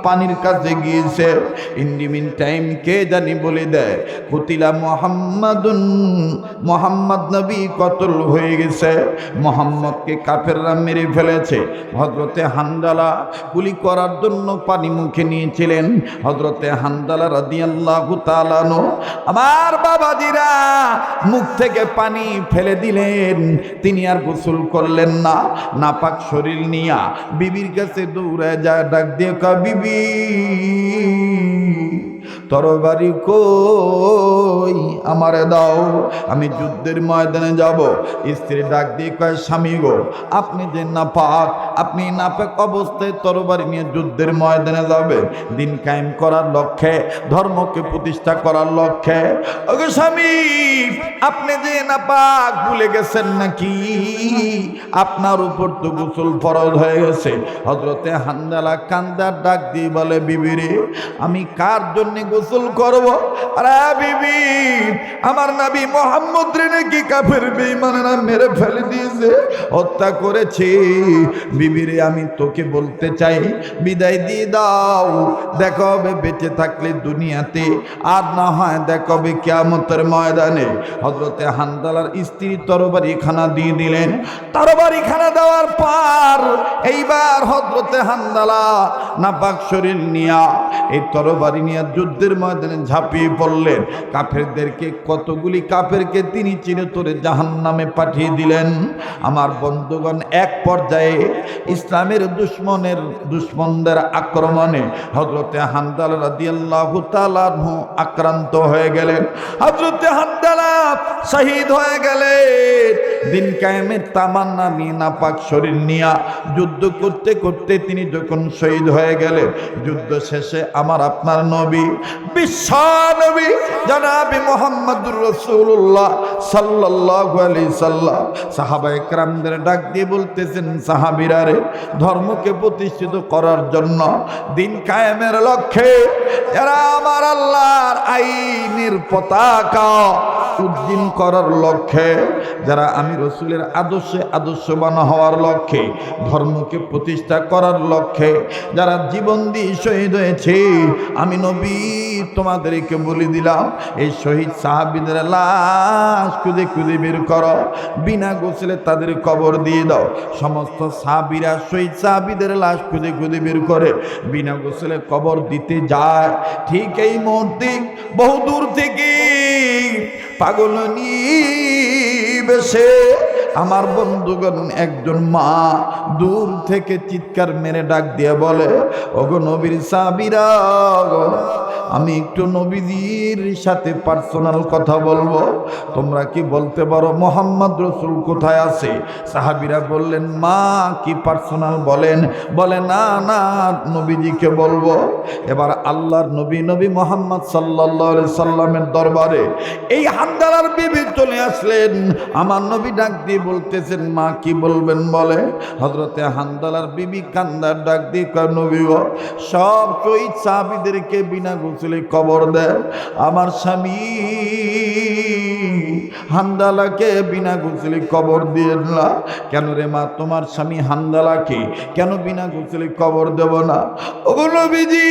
পানির কাছে গিয়েছে। ইন দি মিন টাইম কে জানি বলে দেয়, কুতিলা মুহাম্মাদুন, মুহাম্মদ নবী কতল হয়ে গেছে, মুহাম্মদকে কাফেররা মেরে ফেলেছে। হযরতে হানজালা কুলি করার জন্য পানি মুখে নিয়েছিলেন। হযরতে হানজালা রাদিয়াল্লাহু তাআলা আনহু আমার বাবাজিরা মুখ থেকে পানি ফেলে দিলেন। তিনি আর গোসল করলেন না। নাপাক শরীর নিয়া বিবির কাছে দৌড়ে যায়, ডাক দিয়ে কয়, বিবি তরবারি কই, আমারে দাও, আমি যুদ্ধের ময়দানে যাব। স্ত্রী ডাক দিয়ে কয়, স্বামী গো, আপনি যে নাপাক, আপনি নাপাক অবস্থায় তরবারি নিয়ে যুদ্ধের ময়দানে যাবেন দিন কায়েম করার লক্ষ্যে, ধর্মকে প্রতিষ্ঠা করার লক্ষ্যে। ওগো স্বামী, আপনি যে নাপাক ভুলে গেছেন নাকি? আপনার উপর তো গোসল ফরজ হয়ে গেছে। হযরতে হানজালা কান্দার ডাক দিয়ে বলে, বিবি রে, আমি কার জন্য গোসল করব? আরে বিবি, আমার নবী মুহাম্মদ রে নাকি কাফের বেঈমানেরা মেরে ফেলে দিয়েছে, হত্যা করেছে। বিবি রে, আমি তোকে বলতে চাই, বিদায় দিয়ে দাও। দেখা হবে বেঁচে থাকলে দুনিয়াতে, আর না হয় দেখা হবে কিয়ামতের ময়দানে। হযরতে হানজালার স্ত্রী তরবারি খানা দিয়ে দিলেন। তরবারি খানা দেওয়ার পর এইবার হযরতে হানজালা নাপাক শরীর নিয়া এই তরবারি নিয়ে যুদ্ধের ময়দানে ঝাঁপিয়ে পড়লেন। কাফেরদেরকে, কতগুলি কাফেরকে তিনি চিরতরে জাহান্নামে পাঠিয়ে দিলেন। আমার বন্ধুগণ, এক পর্যায়ে ইসলামের দুশমনদের আক্রমণে হযরতে হানজালা রাদিয়াল্লাহু তাআলা আনহু আক্রান্ত হয়ে গেলেন। হযরতে হানজালা শহীদ হয়ে গেলেন। দিন কায়েমের তামান্না নিয়ে নাপাক শরীর নিয়া যুদ্ধ করতে করতে তিনি যখন শহীদ হয়ে গেলেন, যুদ্ধ শেষে আমার আপনার নবী, বিশ্ব নবী জনাবে মুহাম্মদুর রাসূলুল্লাহ সাল্লাল্লাহু আলাইহি সাল্লাম সাহাবায়ে কেরামদের ডাক দিয়ে বলতেছেন, সাহাবীরা রে, ধর্মকে প্রতিষ্ঠিত করার জন্য, দিন কায়েমের লক্ষ্যে, যারা আমার আল্লাহর আইনের পতাকা উদ্দিন করার লক্ষ্যে, যারা আমি রসুলের আদর্শে আদর্শবান হওয়ার লক্ষ্যে, ধর্মকে প্রতিষ্ঠা করার লক্ষ্যে যারা জীবন দিয়ে শহীদ হয়েছে, আমি নবী তোমাদেরকে বলে দিলাম, এই শহীদ সাহাবীদের লাশ খুঁজে খুঁজে বের করো, বিনা গোসলে তাদের কবর দিয়ে দাও। সমস্ত সাহাবীরা শহীদ সাহাবীদের লাশ খুঁজে খুঁজে বের করে বিনা গোসলে কবর দিতে যায়। ঠিক এই মুহূর্তে বহু দূর থেকে পাগল বেশে আমার বন্ধুগণ একজন মা দূর থেকে চিৎকার মেরে ডাক দিয়ে বলে, ওগো নবীর সাহাবীরা, আমি একটু নবীজির সাথে পার্সোনাল কথা বলবো, তোমরা কি বলতে পারো মোহাম্মদ রসুল কোথায় আছে? সাহাবীরা বললেন, মা কি পার্সোনাল বলেন? বলে না না, নবীজিকে বলবো। এবার আল্লাহর নবী মোহাম্মদ সাল্লাল্লাহু আলাইহি সাল্লামের দরবারে এই হানজালার বিবি চলে আসলেন। আমার নবী ডাক দিয়ে বলতেছেন, মা কি বলবেন বলে। হযরতে হানজালার বিবি কান্দার ডাক দিয়ে কয়, নবী গো, সব শহীদ সাহাবীদেরকে বিনা গোসলে কবর দেয়, আমার স্বামী হানজালাকে বিনা গোসলে কবর দিয়ে না কেন রে মা? তোমার স্বামী হানজালাকে কেন বিনা গোসলে কবর দেব না? ওগো নবীজি,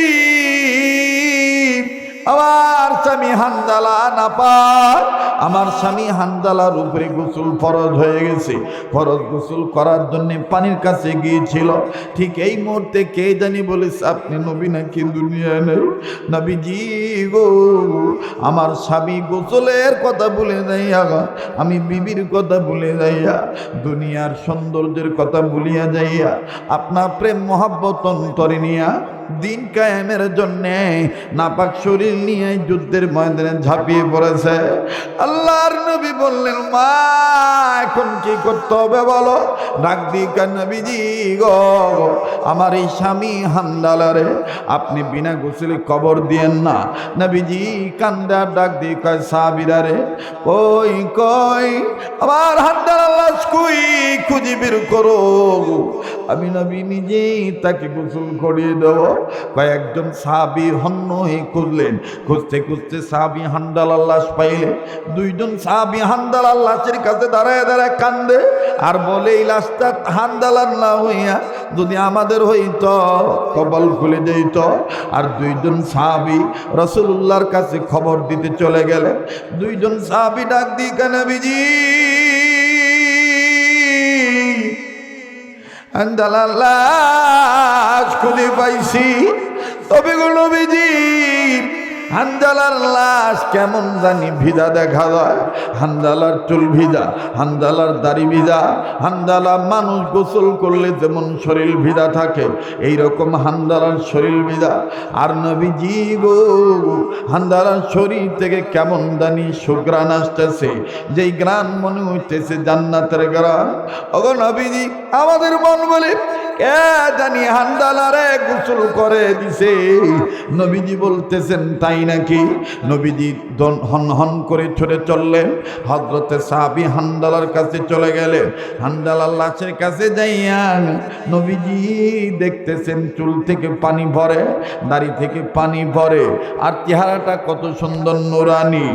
আমার স্বামী হানজালা নাপাক, আমার স্বামী হানজালার উপরে গোসল ফরজ হয়ে গেছে। ফরজ গোসল করার জন্য পানির কাছে গিয়েছিল। ঠিক এই মুহূর্তে কে জানি বলেছে, আপনি নবী নাকি দুনিয়ায় নেই? নবীজি গো, আমার স্বামী গোসলের কথা ভুলে যাইয়া, আমি বিবির কথা ভুলে যাইয়া, দুনিয়ার সৌন্দর্যের কথা ভুলিয়া যাইয়া, আপনার প্রেম মহব্বত অন্তরে নিয়া দিন কায়েমের জন্যে নাপাক শরীর নিয়ে যুদ্ধের ময়দানে ঝাঁপিয়ে পড়েছে। আল্লাহর নবী বললেন, মা এখন কি করতে হবে বলো? ডাক দিকা, নবীজি গো, আমার এই স্বামী হানজালারে আপনি বিনা গোসলে কবর দিয়েন না। নবীজি কান্দা ডাক দিয়ে কয়, সাহাবীরা রে, কই কই আমার হানজালার লাশ কই, খুঁজে বের করো, আমি নবী নিজেই তাকে গোসল করিয়ে দেব। কয়েকজন সাহাবী হন্য হয়ে খুঁজলেন, খুঁজতে খুঁজতে সাহাবী হানজালার লাশ পাইলেন। দুইজন সাহাবী হানজালার লাশের কাছে দাঁড়ায় দাঁড়ায় কান্দে আর বলে, এই লাশটা হানজালার না হইয়া যদি আমাদের হইত কপাল খুলে যেত। আর দুইজন সাহাবী রাসূলুল্লাহর কাছে খবর দিতে চলে গেলেন। দুইজন সাহাবী ডাক দিয়ে, নবীজি হানজালার লাশ খুঁজে পাইছি, তবে গো নবীজি হানজালার লাশ কেমন জানি ভিজা দেখা যায়। হানজালার চুল ভিজা, হানজালার দাড়ি ভিজা। হানজালা মানুষ গোসল করলে যেমন শরীর ভিজা থাকে, এইরকম হানজালার শরীর ভিজা। আর নবীজি গো, হানজালার শরীর থেকে কেমন জানি সুঘ্রাণ আসতেছে, যেই গ্রাণ মনে হইতেছে জান্নাতের গ্রাণ। ওগো নবীজি, আমাদের মন বলে কে জানি হানজালারে গোসল করে দিছে। নবীজি বলতেছেন, তাই নাকি? নবীজি হন হন করে ছুটে চললেন, হযরতে সাহাবী হানজালার কাছে চলে গেলেন। হানজালার লাশের কাছে যাইয়া নবীজি দেখতেছেন চুল থেকে পানি ভরে, দাড়ি থেকে পানি ভরে, আর চেহারাটা কত সুন্দর নুরানি।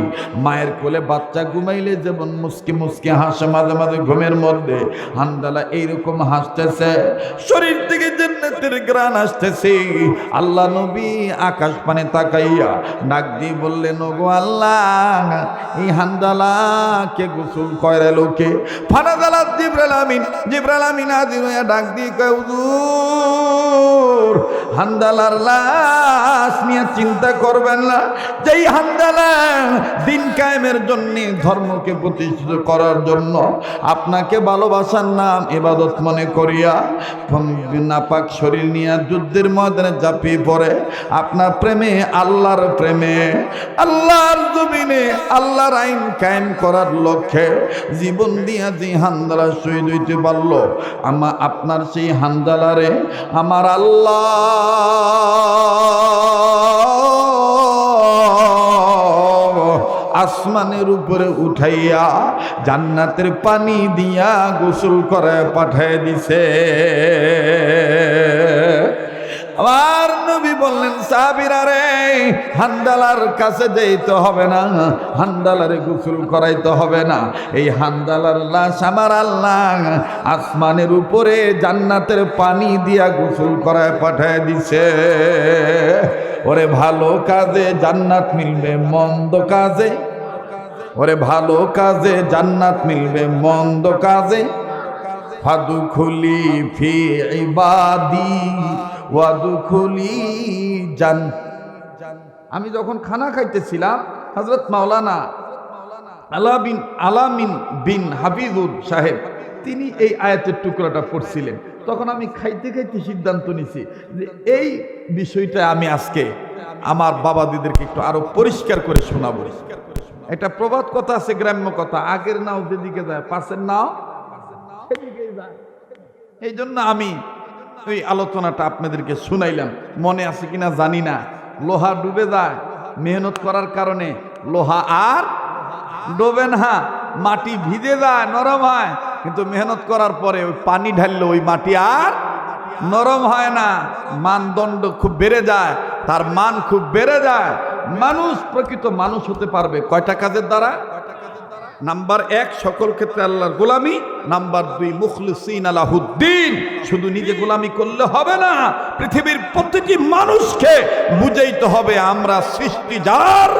মায়ের কোলে বাচ্চা ঘুমাইলে যেমন মুস্কি মুস্কি হাসে মাঝে মাঝে ঘুমের মধ্যে, হানজালা এইরকম হাসতেছে, শরীর থেকে জান্নাতের ঘ্রাণ আসতেছে। আল্লাহ নবী আকাশ পানে তাকাইয়া ডাক দিয়ে বললেন, ওগো আল্লাহ, এই হানজালাকে গোসল করালো কে? ফানাজালা জিবরাইল আমিন হাজির হইয়া ডাক দিয়ে কয়, হুজুর, হানজালার লাশ নিয়ে চিন্তা করবেন না। যেই হানজালা দিন কায়েমের জন্য, ধর্মকে প্রতিষ্ঠিত করার জন্য আপনাকে ভালোবাসার নাম ইবাদত মনে করিয়া নাপাক শরীর নিয়ে যুদ্ধের ময়দানে ঝাঁপিয়ে পড়ে, আপনার প্রেমে, আল্লাহর প্রেমে, আল্লাহর জমিনে আল্লাহর আইন কায়েম করার লক্ষ্যে জীবন দিয়া যে হানজালা শহীদ হইতে পারল, আপনার সেই হানজালারে আমার আল্লাহ আসমানের উপরে উঠাইয়া জান্নাতের পানি দিয়া গোসল করে পাঠায় দিছে। আমার নবী বললেন, সাহাবীরা রে, হানজালার কাছে যেতে হবে না, হানজালারে গোসল করাইতে হবে না। এই হানজালার লাশ আমার আল্লাহ আসমানের উপরে জান্নাতের পানি দিয়া গোসল করায় পাঠায় দিছে। ওরে ভালো কাজে জান্নাত মিলবে, মন্দ কাজে, ওরে ভালো কাজে জান্নাত মিলবে, মন্দ কাজে ফাদুখুলি ফি ইবাদি ওয়াদুখুলি জান। আমি যখন খানা খাইতেছিলাম, হযরত মাওলানা আলামিন বিন হাফিজুর সাহেব তিনি এই আয়াতের টুকরাটা পড়ছিলেন। তখন আমি খাইতে খাইতে সিদ্ধান্ত নিছি যে এই বিষয়টা আমি আজকে আমার বাবাদিদেরকে একটু আরো পরিষ্কার করে শোনাবো। একটা প্রবাদ কথা আছে, গ্রাম্য কথা, আগের নাও যেদিকে যায় পাশের নাও সেদিকেই যায়। এই জন্য আমি ওই আলোচনাটা আপনাদেরকে শুনাইলাম। মনে আছে কিনা জানি না, লোহা ডুবে যায় মেহনত করার কারণে, লোহা আর ডোবে না, মাটি ভিজে যায়, নরম হয়, কিন্তু মেহনত করার পরে ওই পানি ঢাললে ওই মাটি আর নরম হয় না, মানদণ্ড খুব বেড়ে যায়, তার মান খুব বেড়ে যায়। মানুষ প্রকৃত মানুষ হতে পারবে কয়টা কাজের দ্বারা? নাম্বার 1, সকল ক্ষেত্রে আল্লাহর গোলামি। নাম্বার 2, মুখলিসিন আলাহুদ্দিন। শুধু নিজে গোলামি করলে হবে না, পৃথিবীর প্রতিটি মানুষকে বুঝাইতে হবে আমরা সৃষ্টি যার,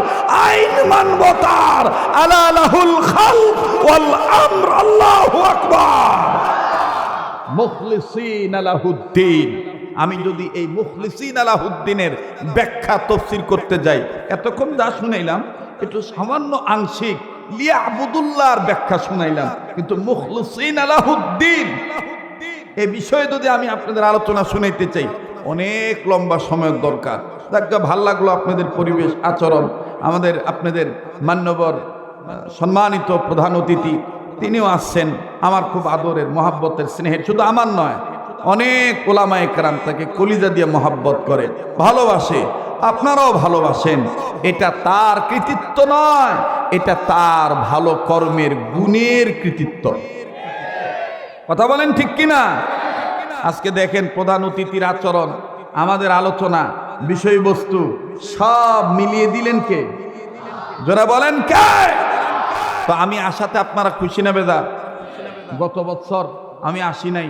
আইন মানব তার। আলা লাহুল খালক ওয়াল আমর, আল্লাহু আকবার। মুখলিসিন আলাহুদ্দিন। আমি যদি এই মুখলিসিন আলাহুদ্দিনের ব্যাখ্যা তাফসীর করতে যাই, এতক্ষণ যা শুনাইলাম একটু সামান্য আংশিক লিয়াবুদুল্লাহর ব্যাখ্যা শুনাইলাম, কিন্তু মুখলিসিন আলাহুদ্দিন এই বিষয়ে যদি আমি আপনাদের আলোচনা শুনাইতে চাই অনেক লম্বা সময়ের দরকার। দেখা ভাল লাগলো আপনাদের পরিবেশ আচরণ। আমাদের আপনাদের মান্যবর সম্মানিত প্রধান অতিথি তিনিও আসছেন, আমার খুব আদরের, মহাব্বতের, স্নেহের, শুধু আমার নয় অনেক ওলামায়ে কেরাম তাকে কলিজা দিয়ে মহাব্বত করে, ভালোবাসে, আপনারাও ভালোবাসেন। এটা তার কৃতিত্ব নয়, এটা তার ভালো কর্মের গুণের কৃতিত্ব। কথা বলেন ঠিক কিনা? আজকে দেখেন প্রধান অতিথির আচরণ, আমাদের আলোচনা, বিষয়বস্তু সব মিলিয়ে দিলেন কে? যারা বলেন কে? তো আমি আশাতে আপনারা খুশি না বেজার? গত বছর আমি আসি নাই,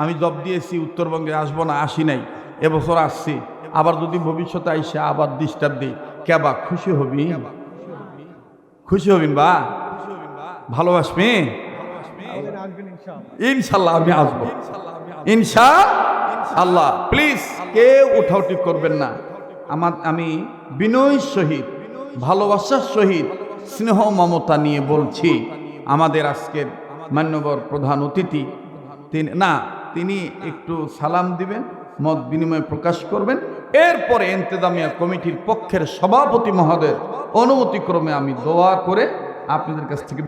আমি জব দিয়েছি উত্তরবঙ্গে আসবো না, আসি নাই, এবছর আসছি। আবার যদি ভবিষ্যতে আইসা আবার ডিস্টার্ব দিই, কেবা খুশি হবি? খুশি হবিন বা ভালোবাসবি? ইনশাল্লাহ আমি আসবো, ইনশাআল্লাহ। প্লিজ কেউ উঠাউটি করবেন না। আমি বিনয়ের সহিত, ভালোবাসার সহিত, স্নেহ মমতা নিয়ে বলছি, আমাদের আজকের মান্যবর প্রধান অতিথি তিনি একটু সালাম দিবেন, মত বিনিময় প্রকাশ করবেন, এরপরে ইন্তেজামিয়া কমিটির পক্ষের সভাপতি মহোদয়ের অনুমতিক্রমে আমি দোয়া করে আপনাদের কাছ থেকে